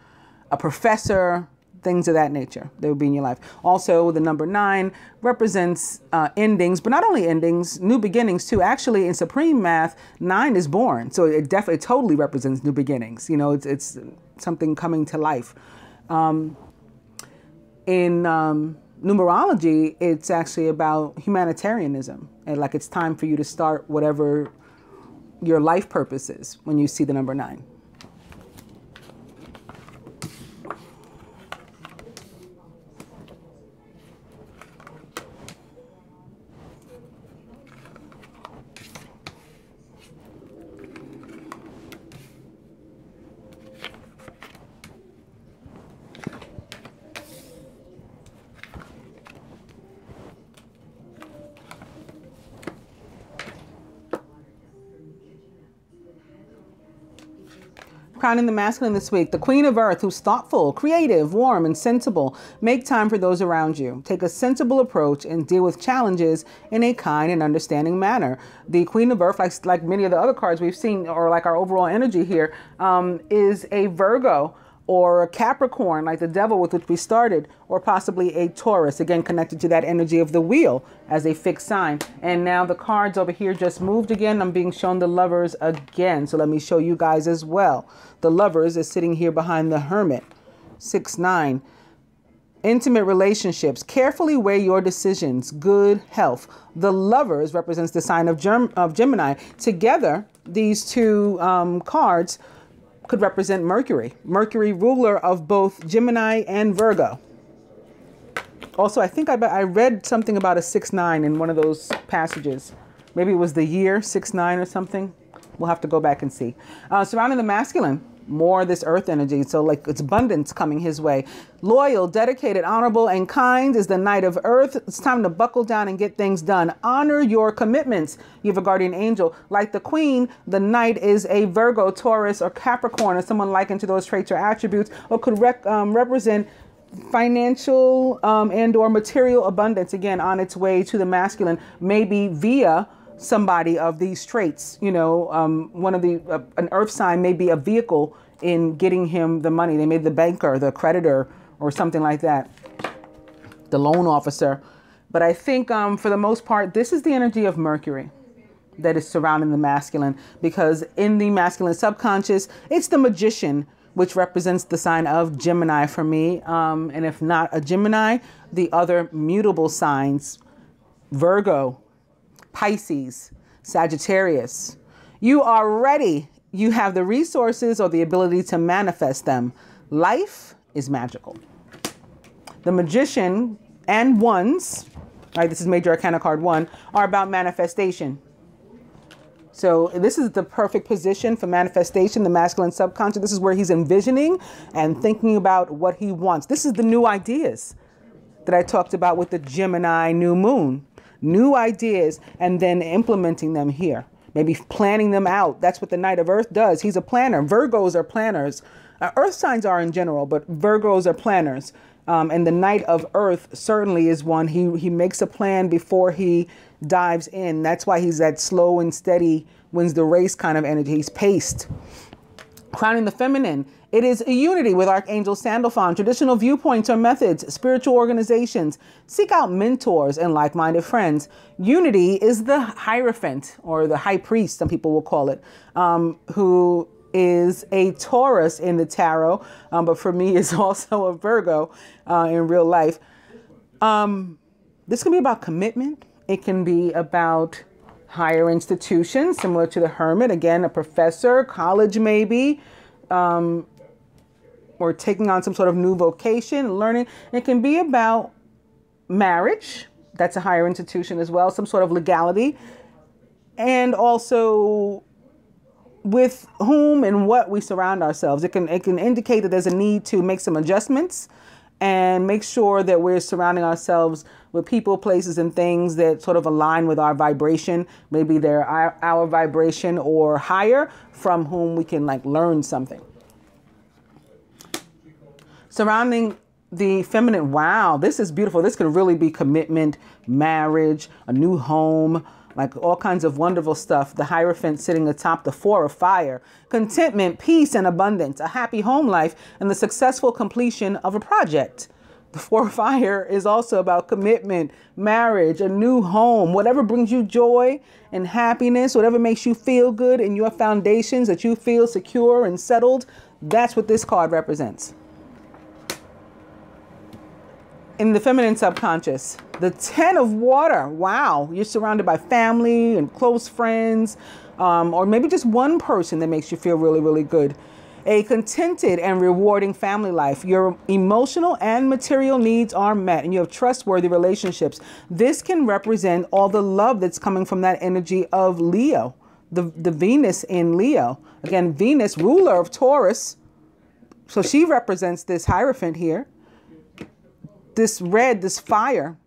a professor, things of that nature that would be in your life. Also, the number 9 represents endings, but not only endings, new beginnings too. Actually, in supreme math, 9 is born. So it totally represents new beginnings. It's something coming to life. In numerology, it's actually about humanitarianism. And like it's time for you to start whatever your life purpose is when you see the number 9. Crowning the masculine this week, the Queen of Earth, who's thoughtful, creative, warm, and sensible. Make time for those around you. Take a sensible approach and deal with challenges in a kind and understanding manner. The Queen of Earth, like many of the other cards we've seen, or like our overall energy here, is a Virgo or a Capricorn, like the devil with which we started, or possibly a Taurus, again connected to that energy of the wheel as a fixed sign. And now the cards over here just moved again. I'm being shown the Lovers again. So let me show you guys as well. The Lovers is sitting here behind the Hermit. 6-9. Intimate relationships. Carefully weigh your decisions. Good health. The Lovers represents the sign of Gemini. Together, these two cards could represent Mercury. Mercury, ruler of both Gemini and Virgo. Also, I think I read something about a 6-9 in one of those passages. Maybe it was the year 6-9 or something. We'll have to go back and see. Surrounding the masculine, more of this earth energy. So like it's abundance coming his way. Loyal, dedicated, honorable, and kind is the Knight of Earth. It's time to buckle down and get things done. Honor your commitments. You have a guardian angel. Like the Queen, the Knight is a Virgo, Taurus, or Capricorn, or someone likened to those traits or attributes, or could represent financial and or material abundance, again, on its way to the masculine, maybe via somebody of these traits. You know, one of the an earth sign may be a vehicle in getting him the money. They made the banker, the creditor, or something like that, the loan officer. But I think for the most part, this is the energy of Mercury that is surrounding the masculine, because in the masculine subconscious, it's the Magician, which represents the sign of Gemini for me. And if not a Gemini, the other mutable signs, Virgo, Pisces, Sagittarius. You are ready. You have the resources or the ability to manifest them. Life is magical. The Magician and Wands, right, this is Major Arcana card 1, are about manifestation. So this is the perfect position for manifestation, the masculine subconscious. This is where he's envisioning and thinking about what he wants. This is the new ideas that I talked about with the Gemini new moon. New ideas, and then implementing them here. Maybe planning them out. That's what the Knight of Earth does. He's a planner. Virgos are planners. Earth signs are in general, but Virgos are planners. And the Knight of Earth certainly is one. He makes a plan before he dives in. That's why he's that slow and steady, wins the race kind of energy. He's paced. Crowning the feminine. It is a unity with Archangel Sandalphon, traditional viewpoints or methods, spiritual organizations. Seek out mentors and like-minded friends. Unity is the Hierophant, or the high priest, some people will call it, who is a Taurus in the tarot, but for me is also a Virgo in real life. This can be about commitment. It can be about higher institutions, similar to the Hermit. Again, a professor, college maybe, or taking on some sort of new vocation, learning. It can be about marriage. That's a higher institution as well, some sort of legality. And also with whom and what we surround ourselves. It can indicate that there's a need to make some adjustments and make sure that we're surrounding ourselves with people, places, and things that sort of align with our vibration. Maybe they're our vibration or higher, from whom we can like learn something. Surrounding the feminine. Wow, this is beautiful. This can really be commitment, marriage, a new home, like all kinds of wonderful stuff. The Hierophant sitting atop the 4 of fire. Contentment, peace, and abundance. A happy home life and the successful completion of a project. The 4 of fire is also about commitment, marriage, a new home, whatever brings you joy and happiness, whatever makes you feel good in your foundations, that you feel secure and settled. That's what this card represents. In the feminine subconscious, the 10 of water. Wow, you're surrounded by family and close friends, or maybe just one person that makes you feel really, really good. A contented and rewarding family life. Your emotional and material needs are met, and you have trustworthy relationships. This can represent all the love that's coming from that energy of Leo, the Venus in Leo. Again, Venus, ruler of Taurus. So she represents this Hierophant here. This red, this fire,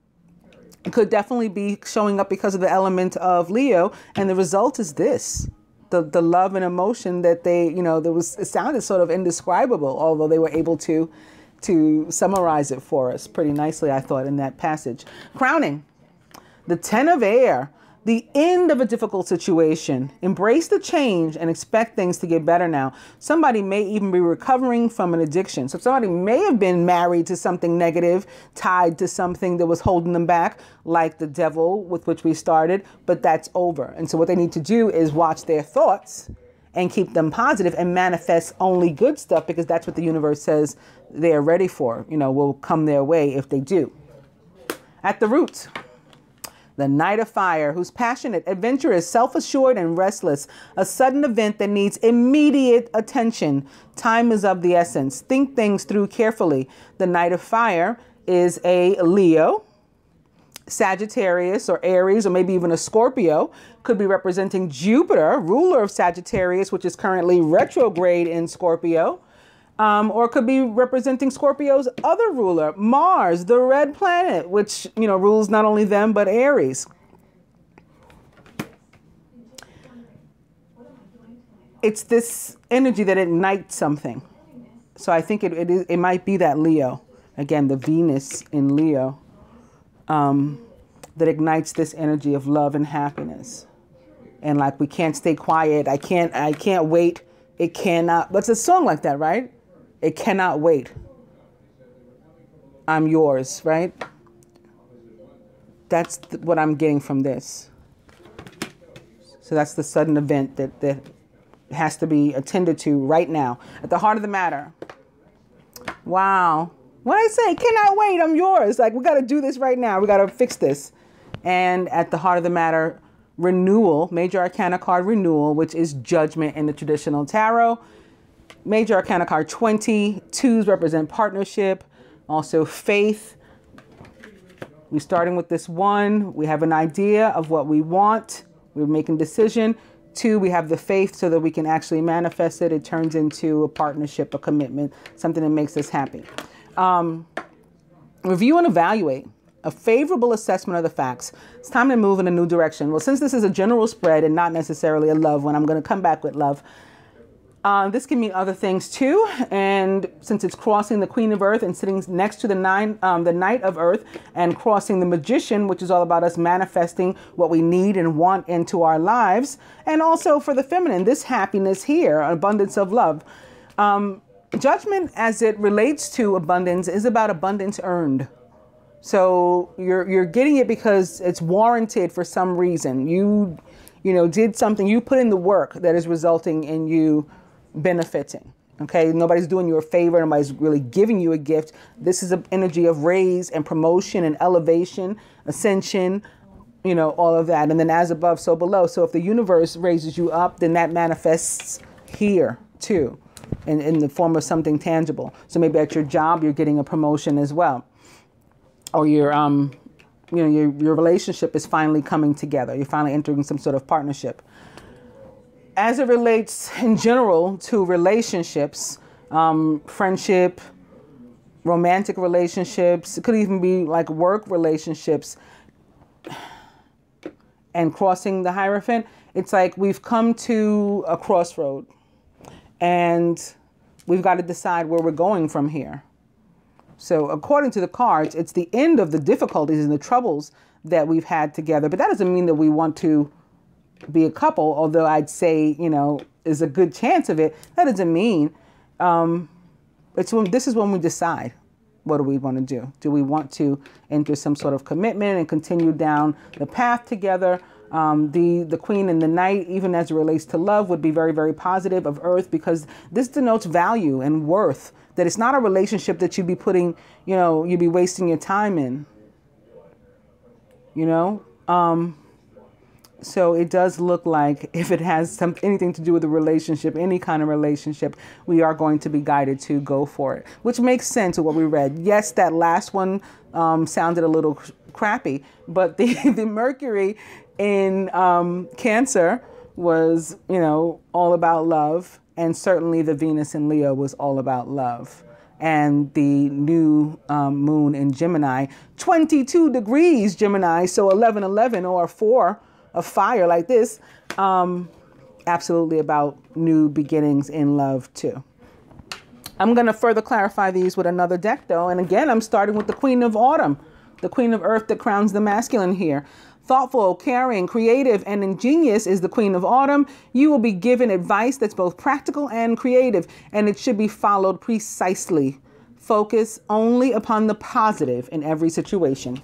could definitely be showing up because of the element of Leo. And the result is this. the love and emotion that they, it sounded sort of indescribable, although they were able to summarize it for us pretty nicely, I thought, in that passage. Crowning, the 10 of air, the end of a difficult situation. Embrace the change and expect things to get better now. Somebody may even be recovering from an addiction. So somebody may have been married to something negative, tied to something that was holding them back, like the devil with which we started, but that's over. And so what they need to do is watch their thoughts and keep them positive and manifest only good stuff, because that's what the universe says they're ready for, will come their way if they do. At the root, the Knight of Fire, who's passionate, adventurous, self-assured, and restless. A sudden event that needs immediate attention. Time is of the essence. Think things through carefully. The Knight of Fire is a Leo, Sagittarius, or Aries, or maybe even a Scorpio. Could be representing Jupiter, ruler of Sagittarius, which is currently retrograde in Scorpio. Or could be representing Scorpio's other ruler, Mars, the red planet, which, rules not only them, but Aries. It's this energy that ignites something. So I think it might be that Leo, again, the Venus in Leo, that ignites this energy of love and happiness. And like, we can't stay quiet. I can't wait. It cannot. But it's a song like that, right? It cannot wait. I'm yours, right? That's what I'm getting from this. So that's the sudden event that has to be attended to right now. At the heart of the matter. Wow. When I say cannot wait, I'm yours. Like, we got to do this right now. We got to fix this. And at the heart of the matter, renewal, major arcana card renewal, which is judgment in the traditional tarot. Major arcana card 20, twos represent partnership, also faith. We're starting with this 1. We have an idea of what we want. We're making a decision. 2, we have the faith so that we can actually manifest it. It turns into a partnership, a commitment, something that makes us happy. Review and evaluate. A favorable assessment of the facts. It's time to move in a new direction. Well, since this is a general spread and not necessarily a love one, I'm going to come back with love. This can mean other things too, and since it's crossing the Queen of Earth and sitting next to the Knight of Earth, and crossing the Magician, which is all about us manifesting what we need and want into our lives, and also for the feminine, this happiness here, abundance of love. Judgment, as it relates to abundance, is about abundance earned. So you're getting it because it's warranted for some reason. You did something, you put in the work that is resulting in you benefiting. Okay, nobody's doing you a favor, nobody's really giving you a gift. This is an energy of raise and promotion and elevation, ascension, all of that. And then as above, so below. So if the universe raises you up, then that manifests here too, in the form of something tangible. So maybe at your job, you're getting a promotion as well. Or your relationship is finally coming together. You're finally entering some sort of partnership. As it relates in general to relationships, friendship, romantic relationships, it could even be like work relationships, and crossing the Hierophant, it's like we've come to a crossroad and we've got to decide where we're going from here. So according to the cards, it's the end of the difficulties and the troubles that we've had together. But that doesn't mean that we want to be a couple, although I'd say, is a good chance of it. That doesn't mean this is when we decide, what do we want to do? Do we want to enter some sort of commitment and continue down the path together? The Queen and the Knight, even as it relates to love, would be very, very positive of Earth, because this denotes value and worth. That it's not a relationship that you'd be putting, you'd be wasting your time in. So it does look like if it has anything to do with a relationship, any kind of relationship, we are going to be guided to go for it, which makes sense of what we read. Yes, that last one sounded a little crappy, but the Mercury in Cancer was, all about love. And certainly the Venus in Leo was all about love. And the new moon in Gemini, 22 degrees Gemini, so 1111 or 4 of fire like this, absolutely about new beginnings in love too. I'm going to further clarify these with another deck though. And again, I'm starting with the Queen of Autumn, the Queen of Earth that crowns the masculine here. Thoughtful, caring, creative, and ingenious is the Queen of Autumn. You will be given advice that's both practical and creative, and it should be followed precisely. Focus only upon the positive in every situation.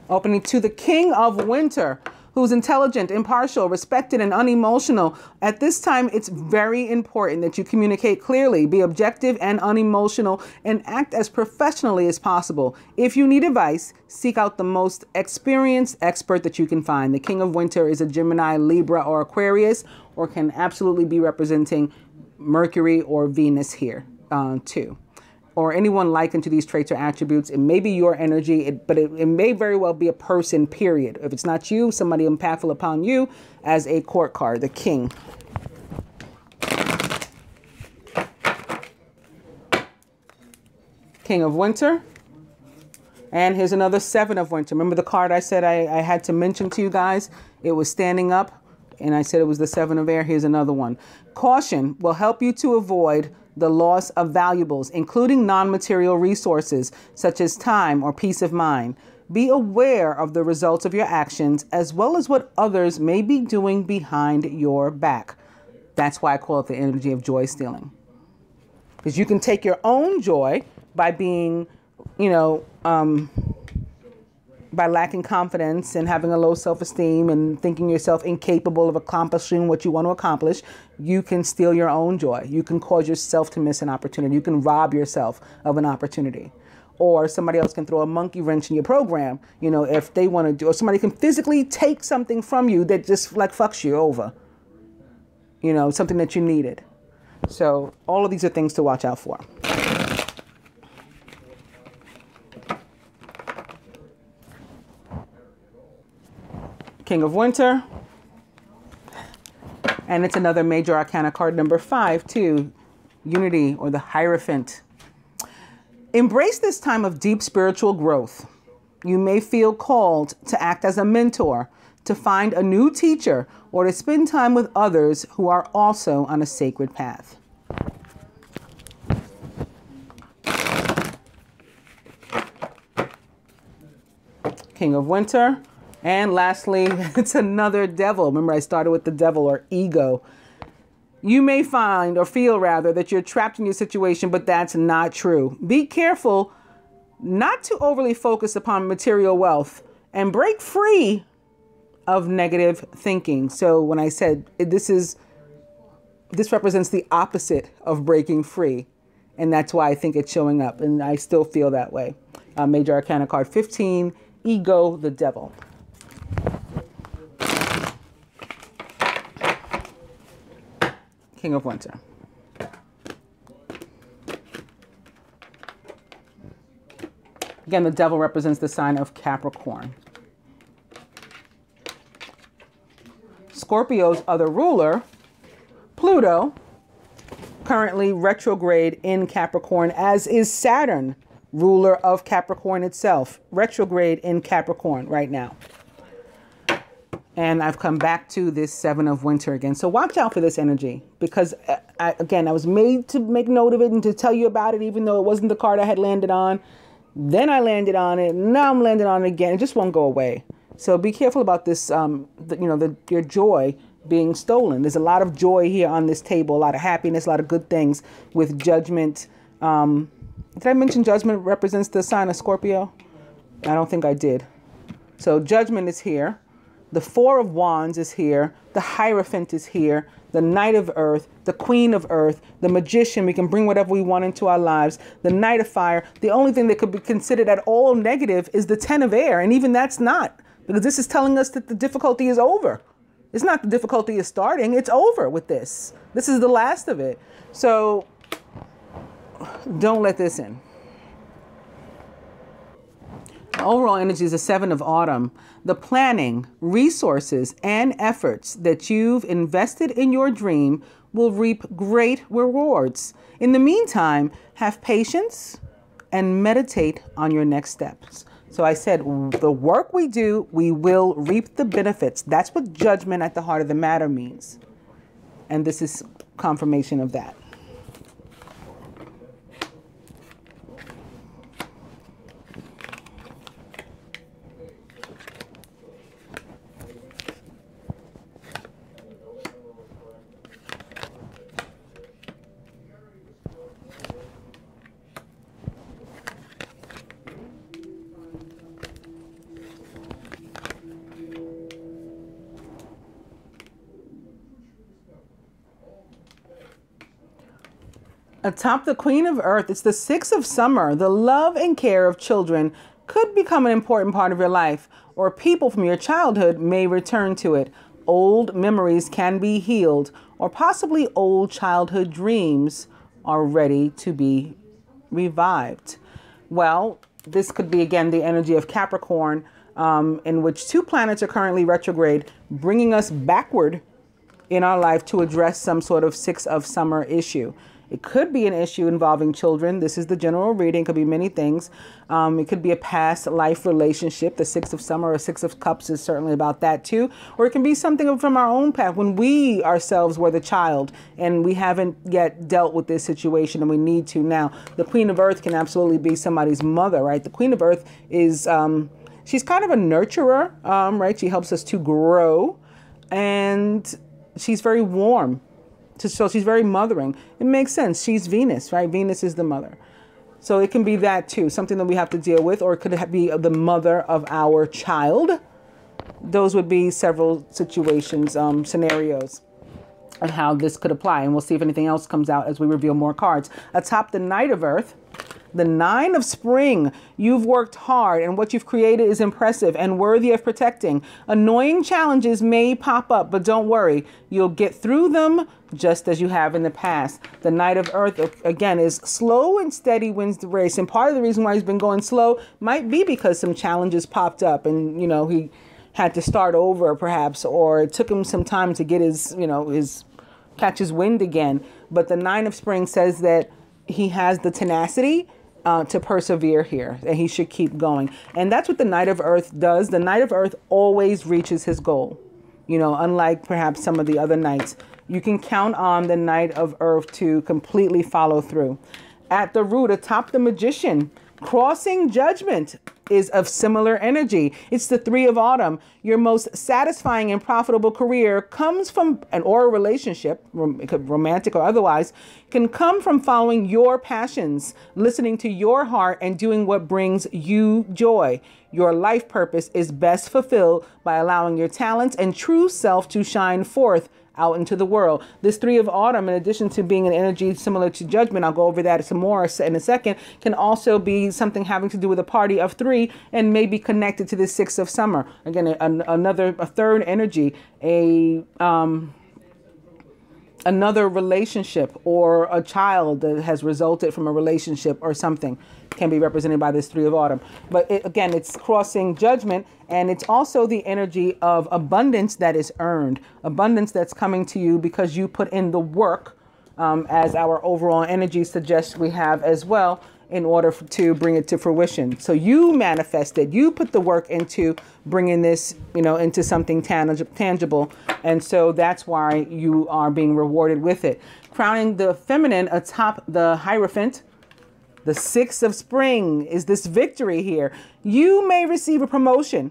Opening to the King of Winter, who's intelligent, impartial, respected, and unemotional. At this time, it's very important that you communicate clearly, be objective and unemotional, and act as professionally as possible. If you need advice, seek out the most experienced expert that you can find. The King of Winter is a Gemini, Libra, or Aquarius, or can absolutely be representing Mercury or Venus here too. Or anyone likened to these traits or attributes. It may be your energy, but it may very well be a person, period. If it's not you, somebody impactful upon you as a court card, the King. King of Winter. And here's another Seven of Winter. Remember the card I said I had to mention to you guys? It was standing up, and I said it was the Seven of Air. Here's another one. Caution will help you to avoid the loss of valuables, including non-material resources, such as time or peace of mind. Be aware of the results of your actions, as well as what others may be doing behind your back. That's why I call it the energy of joy stealing. Because you can take your own joy by being, by lacking confidence and having a low self-esteem and thinking yourself incapable of accomplishing what you want to accomplish. You can steal your own joy. You can cause yourself to miss an opportunity. You can rob yourself of an opportunity. Or somebody else can throw a monkey wrench in your program, if they want to do, or somebody can physically take something from you that just like fucks you over, something that you needed. So all of these are things to watch out for. King of Winter. And it's another major arcana card, number 5, too. Unity, or the Hierophant. Embrace this time of deep spiritual growth. You may feel called to act as a mentor, to find a new teacher, or to spend time with others who are also on a sacred path. King of Winter. And lastly, it's another Devil. Remember, I started with the Devil, or ego. You may find, or feel rather, that you're trapped in your situation, but that's not true. Be careful not to overly focus upon material wealth and break free of negative thinking. So when I said this represents the opposite of breaking free. And that's why I think it's showing up. And I still feel that way. Major Arcana card 15, Ego, the Devil. King of Winter. Again, the Devil represents the sign of Capricorn. Scorpio's other ruler, Pluto, currently retrograde in Capricorn, as is Saturn, ruler of Capricorn itself, retrograde in Capricorn right now. And I've come back to this Seven of Winter again. So watch out for this energy, because I was made to make note of it and to tell you about it, even though it wasn't the card I had landed on. Then I landed on it. Now I'm landing on it again. It just won't go away. So be careful about this, your joy being stolen. There's a lot of joy here on this table, a lot of happiness, a lot of good things with Judgment. Did I mention Judgment represents the sign of Scorpio? I don't think I did. So Judgment is here. The Four of Wands is here. The Hierophant is here. The Knight of Earth. The Queen of Earth. The Magician. We can bring whatever we want into our lives. The Knight of Fire. The only thing that could be considered at all negative is the Ten of Air. And even that's not. Because this is telling us that the difficulty is over. It's not the difficulty is starting. It's over with this. This is the last of it. So don't let this in. The overall energy is a Seven of Autumn. The planning, resources, and efforts that you've invested in your dream will reap great rewards. In the meantime, have patience and meditate on your next steps. So I said, the work we do, we will reap the benefits. That's what judgment at the heart of the matter means. And this is confirmation of that. Atop the Queen of Earth, it's the 6 of summer. The love and care of children could become an important part of your life, or people from your childhood may return to it. Old memories can be healed, or possibly old childhood dreams are ready to be revived. Well, this could be, again, the energy of Capricorn, in which 2 planets are currently retrograde, bringing us backward in our life to address some sort of 6 of summer issue. It could be an issue involving children. This is the general reading. It could be many things. It could be a past life relationship. The 6 of summer or 6 of cups is certainly about that too. Or it can be something from our own past when we ourselves were the child and we haven't yet dealt with this situation and we need to now. The Queen of Earth can absolutely be somebody's mother, right? The Queen of Earth is, she's kind of a nurturer, right? She helps us to grow and she's very warm. So she's very mothering. It makes sense. She's Venus, right? Venus is the mother. So it can be that too, something that we have to deal with, or it could be the mother of our child. Those would be several situations, scenarios on how this could apply. And we'll see if anything else comes out as we reveal more cards. Atop the Knight of Earth, the 9 of Spring. You've worked hard and what you've created is impressive and worthy of protecting. Annoying challenges may pop up, but don't worry. You'll get through them just as you have in the past. The Knight of Earth, again, is slow and steady wins the race. And part of the reason why he's been going slow might be because some challenges popped up and, you know, he had to start over perhaps, or it took him some time to get his, you know, catch his wind again. But the 9 of Spring says that he has the tenacity to persevere here, and he should keep going. And that's what the Knight of Earth does. The Knight of Earth always reaches his goal. You know, unlike perhaps some of the other knights, you can count on the Knight of Earth to completely follow through. At the root, atop the Magician, crossing judgment is of similar energy. It's the 3 of Autumn. Your most satisfying and profitable career comes from or a relationship, romantic or otherwise, can come from following your passions, listening to your heart, and doing what brings you joy. Your life purpose is best fulfilled by allowing your talents and true self to shine forth out into the world. This 3 of Autumn, in addition to being an energy similar to judgment, I'll go over that some more in a second, can also be something having to do with a party of 3 and maybe connected to the 6 of summer. Again, a third energy, another relationship or a child that has resulted from a relationship or something can be represented by this 3 of Autumn. But again, it's crossing judgment, and it's also the energy of abundance that is earned, abundance that's coming to you because you put in the work, as our overall energy suggests we have as well, in order to bring it to fruition. So you manifested, you put the work into bringing this, you know, into something tangible. And so that's why you are being rewarded with it. Crowning the feminine atop the Hierophant, the 6 of Spring is this victory here. You may receive a promotion,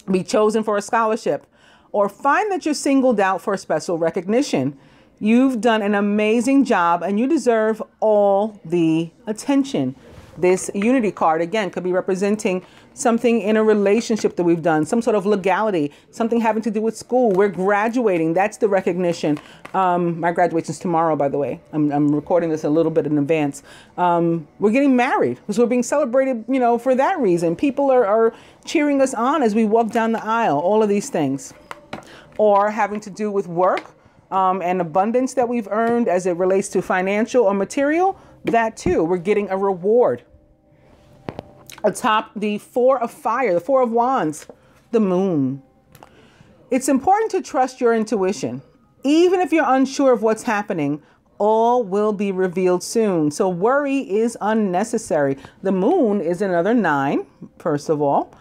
be chosen for a scholarship, or find that you're singled out for a special recognition. You've done an amazing job and you deserve all the attention. This Unity card, again, could be representing something in a relationship that we've done, some sort of legality, something having to do with school. We're graduating. That's the recognition. My graduation's tomorrow, by the way. I'm recording this a little bit in advance. We're getting married, so we're being celebrated, you know, for that reason. People are cheering us on as we walk down the aisle, all of these things. Or having to do with work. And abundance that we've earned as it relates to financial or material, that too, we're getting a reward. Atop the 4 of Fire, the 4 of Wands, the Moon. It's important to trust your intuition. Even if you're unsure of what's happening, All will be revealed soon. So worry is unnecessary. The moon is another 9, first of all.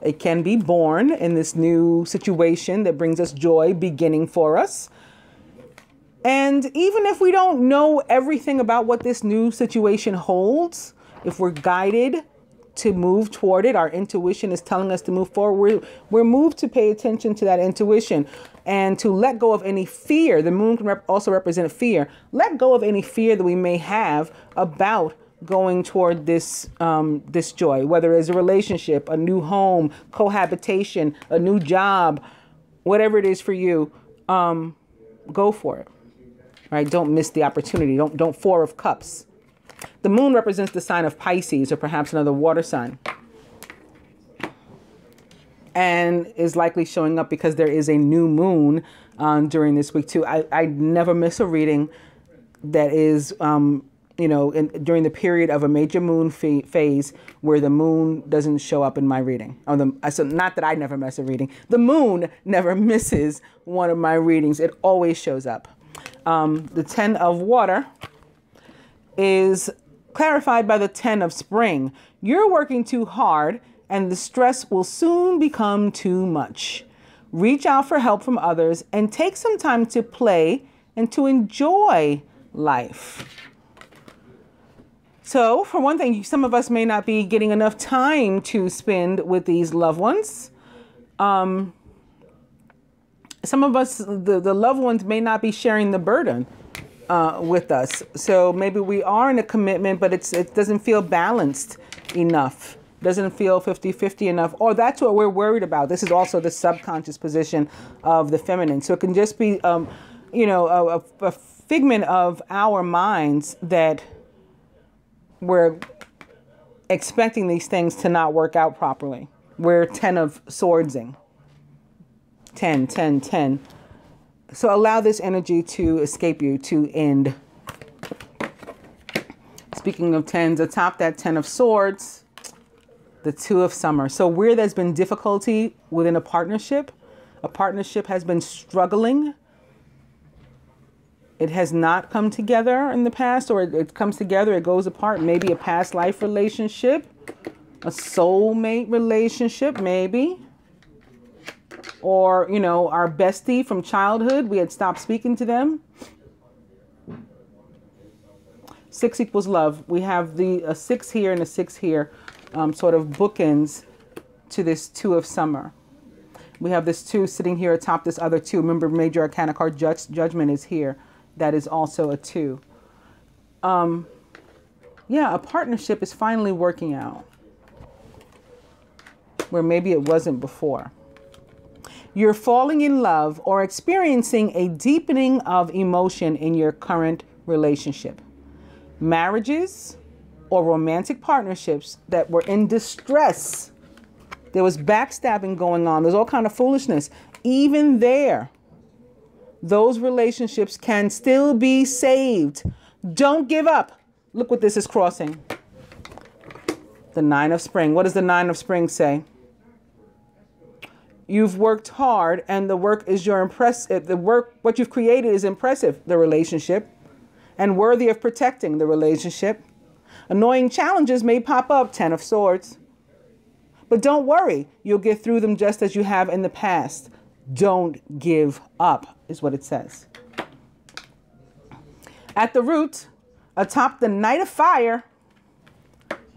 It can be born in this new situation that brings us joy beginning for us. And even if we don't know everything about what this new situation holds, if we're guided to move toward it, our intuition is telling us to move forward, we're moved to pay attention to that intuition and to let go of any fear. The moon can also represent fear. Let go of any fear that we may have about going toward this this joy, whether it's a relationship, a new home, cohabitation, a new job, whatever it is for you, go for it. Right? Don't miss the opportunity. Don't 4 of cups. The moon represents the sign of Pisces, or perhaps another water sign, and is likely showing up because there is a new moon during this week too. I never miss a reading that is during the period of a major moon phase where the moon doesn't show up in my reading. So not that I never miss a reading. The moon never misses one of my readings. It always shows up. The 10 of water is clarified by the 10 of spring. You're working too hard and the stress will soon become too much. Reach out for help from others and take some time to play and to enjoy life. So for one thing, some of us may not be getting enough time to spend with these loved ones. Some of us, the loved ones may not be sharing the burden with us. So maybe we are in a commitment, but it doesn't feel balanced enough. Doesn't feel 50-50 enough. Or that's what we're worried about. This is also the subconscious position of the feminine. So it can just be, a figment of our minds that we're expecting these things to not work out properly. We're 10 of swordsing. 10, 10, 10. So allow this energy to escape you, to end. Speaking of 10s, atop that 10 of swords, the 2 of summer. So where there's been difficulty within a partnership has been struggling. It has not come together in the past, or it comes together, it goes apart. Maybe a past life relationship, a soulmate relationship, maybe. Or, our bestie from childhood, we had stopped speaking to them. 6 equals love. We have a 6 here and a 6 here, sort of bookends to this 2 of summer. We have this 2 sitting here atop this other 2. Remember, major arcana card judgment is here. That is also a 2. A partnership is finally working out where maybe it wasn't before. You're falling in love or experiencing a deepening of emotion in your current relationship. Marriages or romantic partnerships that were in distress. There was backstabbing going on. There's all kind of foolishness. Even there, those relationships can still be saved. Don't give up. Look what this is crossing. The 9 of spring. What does the 9 of spring say? You've worked hard and the work is what you've created is impressive, the relationship, and worthy of protecting the relationship. Annoying challenges may pop up, 10 of swords. But don't worry, you'll get through them just as you have in the past. Don't give up, is what it says. At the root, atop the Knight of Fire,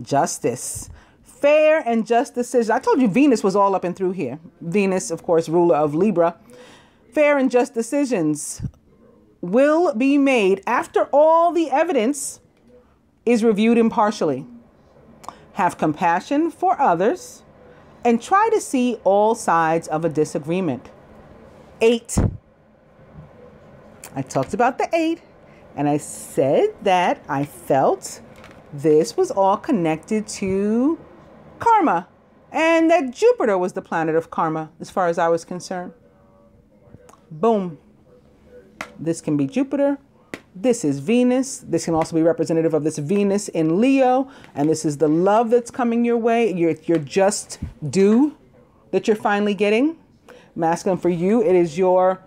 justice. Fair and just decisions. I told you Venus was all up and through here. Venus, of course, ruler of Libra. Fair and just decisions will be made after all the evidence is reviewed impartially. Have compassion for others and try to see all sides of a disagreement. 8. I talked about the 8 and I said that I felt this was all connected to karma, and that Jupiter was the planet of karma as far as I was concerned. Boom. This can be Jupiter. This is Venus. This can also be representative of this Venus in Leo, and this is the love that's coming your way. You're just due that you're finally getting. Masculine for you, it is your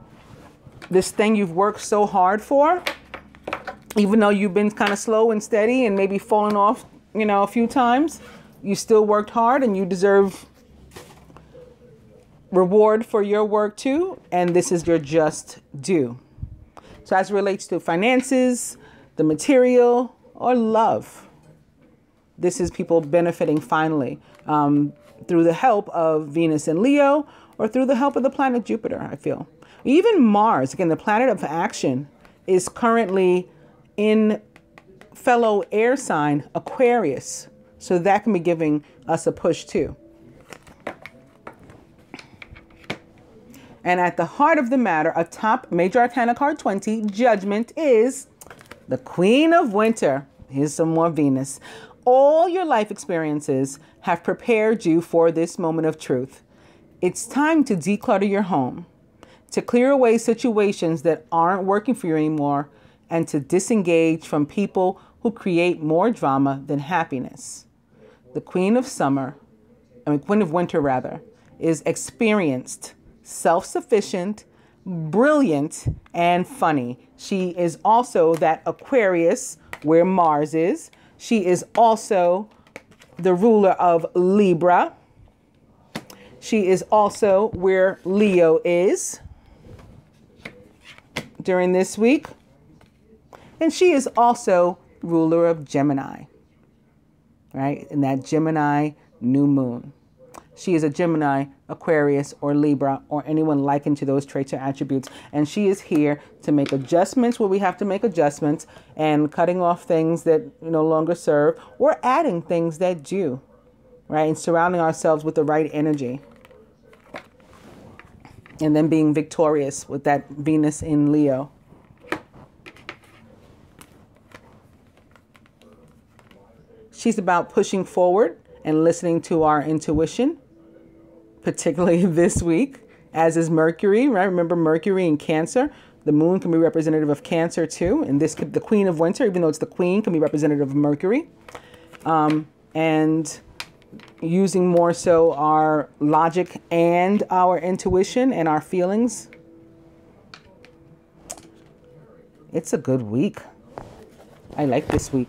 this thing you've worked so hard for, even though you've been kind of slow and steady and maybe fallen off, you know, a few times, you still worked hard and you deserve reward for your work too. And this is your just due. So as it relates to finances, the material, or love, this is people benefiting finally through the help of Venus and Leo, or through the help of the planet Jupiter, I feel. Even Mars, again, the planet of action, is currently in fellow air sign Aquarius. So that can be giving us a push too. And at the heart of the matter, atop Major Arcana card 20, Judgment, is the Queen of Winter. Here's some more Venus. All your life experiences have prepared you for this moment of truth. It's time to declutter your home, to clear away situations that aren't working for you anymore, and to disengage from people who create more drama than happiness. The Queen of Winter rather, is experienced, self-sufficient, brilliant, and funny. She is also that Aquarius where Mars is. She is also the ruler of Libra. She is also where Leo is during this week. And she is also ruler of Gemini, right? In that Gemini new moon. She is a Gemini, Aquarius, or Libra, or anyone likened to those traits or attributes. And she is here to make adjustments where we have to make adjustments, and cutting off things that no longer serve, or adding things that do, right? And surrounding ourselves with the right energy. And then being victorious with that Venus in Leo. She's about pushing forward and listening to our intuition, particularly this week, as is Mercury, right? Remember Mercury in Cancer. The moon can be representative of Cancer too. And this could, the Queen of Winter, even though it's the Queen, can be representative of Mercury. And using more so our logic and our intuition and our feelings. It's a good week. I like this week.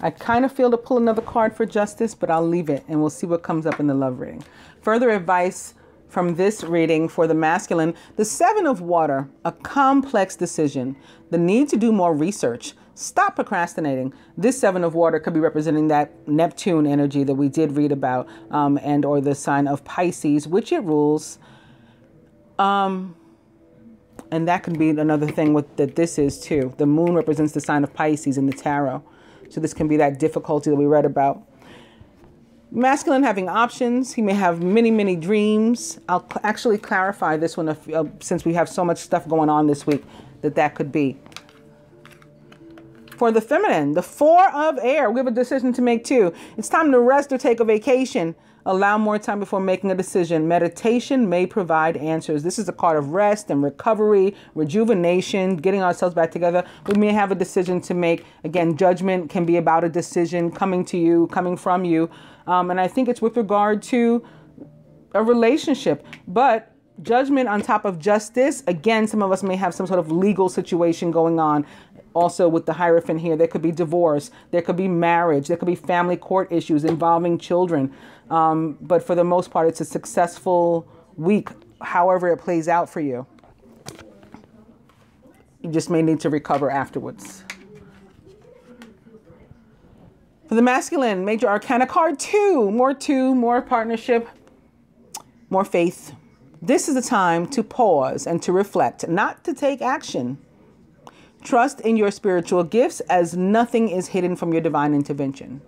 I kind of feel to pull another card for justice, but I'll leave it and we'll see what comes up in the love reading. Further advice from this reading for the masculine: the Seven of Water, a complex decision, the need to do more research. Stop procrastinating. This Seven of Water could be representing that Neptune energy that we did read about, and or the sign of Pisces, which it rules. And that can be another thing with that this is too. The moon represents the sign of Pisces in the tarot. So this can be that difficulty that we read about. Masculine having options. He may have many, many dreams. I'll actually clarify this one since we have so much stuff going on this week that could be. For the feminine, the Four of Air, we have a decision to make too. It's time to rest or take a vacation. Allow more time before making a decision. Meditation may provide answers. This is a card of rest and recovery, rejuvenation, getting ourselves back together. We may have a decision to make. Again, judgment can be about a decision coming to you, coming from you. And I think it's with regard to a relationship. But judgment on top of justice, again, some of us may have some sort of legal situation going on. Also with the Hierophant here, there could be divorce, there could be marriage, there could be family court issues involving children. But for the most part, it's a successful week, however it plays out for you. You just may need to recover afterwards. For the masculine, Major Arcana card 2, more partnership, more faith. This is the time to pause and to reflect, not to take action. Trust in your spiritual gifts, as nothing is hidden from your divine intervention.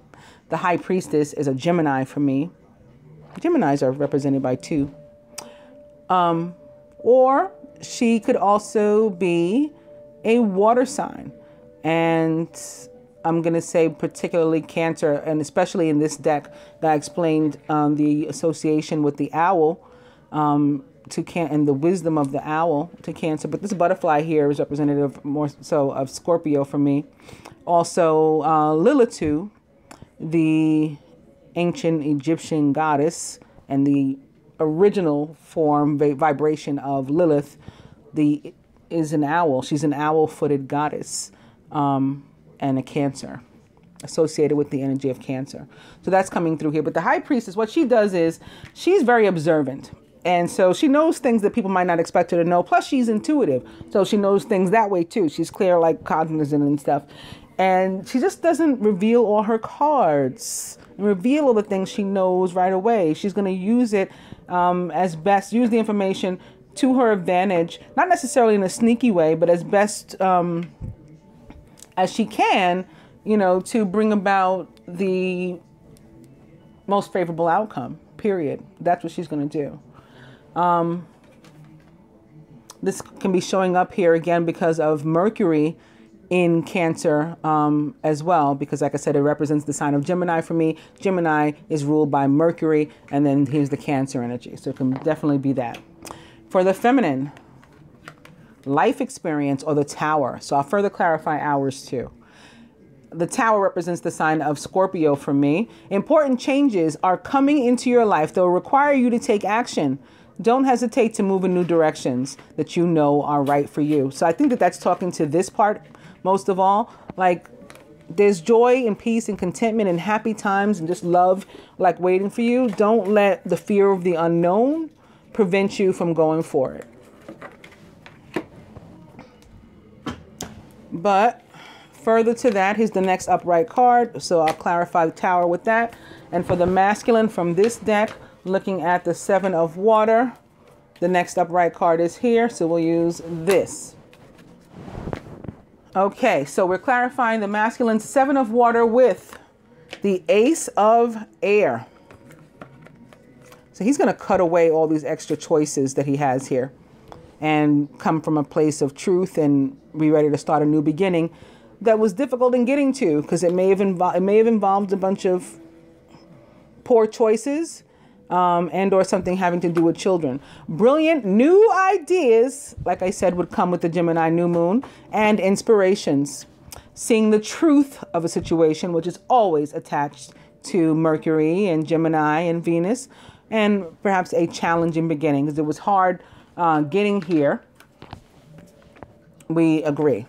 The High Priestess is a Gemini for me. Geminis are represented by 2. Or she could also be a water sign. And I'm going to say particularly Cancer, and especially in this deck that I explained the association with the owl. and the wisdom of the owl to Cancer. But this butterfly here is representative more so of Scorpio for me. Also, Lilitu, the ancient Egyptian goddess and the original form vibration of Lilith, is an owl. She's an owl-footed goddess, and a Cancer, associated with the energy of Cancer. So that's coming through here. But the High Priestess, what she does is she's very observant. And so she knows things that people might not expect her to know. Plus, she's intuitive. So she knows things that way, too. She's clear, like cognizant and stuff. And she just doesn't reveal all her cards and reveal all the things she knows right away. She's going to use it use the information to her advantage, not necessarily in a sneaky way, but as best as she can, to bring about the most favorable outcome, period. That's what she's going to do. This can be showing up here again because of Mercury in Cancer as well, because like I said, it represents the sign of Gemini for me. Gemini is ruled by Mercury, and then here's the Cancer energy. So it can definitely be that. For the feminine, life experience or the Tower. So I'll further clarify ours too. The Tower represents the sign of Scorpio for me. Important changes are coming into your life. They'll require you to take action. Don't hesitate to move in new directions that you know are right for you. So I think that that's talking to this part most of all. Like, there's joy and peace and contentment and happy times and just love like waiting for you. Don't let the fear of the unknown prevent you from going for it. But further to that, here's the next upright card. So I'll clarify the Tower with that. And for the masculine from this deck, looking at the Seven of Water, the next upright card is here. So we'll use this. Okay, so we're clarifying the masculine Seven of Water with the Ace of Air. So he's going to cut away all these extra choices that he has here and come from a place of truth and be ready to start a new beginning that was difficult in getting to, because it may have involved a bunch of poor choices and or something having to do with children. Brilliant new ideas, like I said, would come with the Gemini new moon, and inspirations. Seeing the truth of a situation, which is always attached to Mercury and Gemini and Venus, and perhaps a challenging beginning, because it was hard getting here. We agree.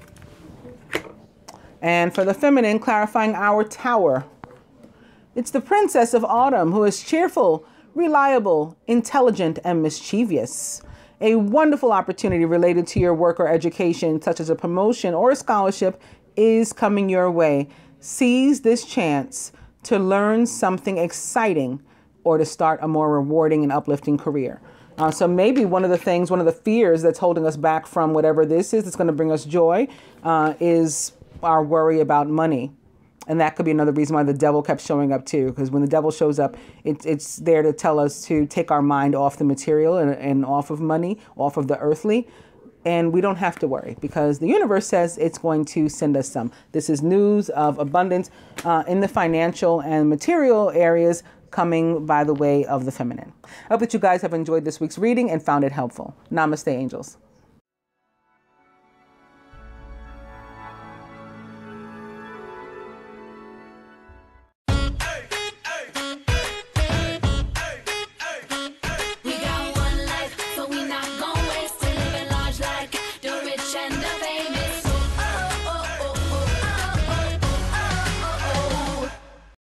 And for the feminine, clarifying our Tower. It's the Princess of Autumn, who is cheerful, reliable, intelligent, and mischievous. A wonderful opportunity related to your work or education, such as a promotion or a scholarship, is coming your way. Seize this chance to learn something exciting or to start a more rewarding and uplifting career. So maybe one of the fears that's holding us back from whatever this is that's going to bring us joy is our worry about money. And that could be another reason why the devil kept showing up too, because when the devil shows up, it's there to tell us to take our mind off the material and off of money, off of the earthly. And we don't have to worry, because the universe says it's going to send us some. This is news of abundance in the financial and material areas, coming by the way of the feminine. I hope that you guys have enjoyed this week's reading and found it helpful. Namaste, angels.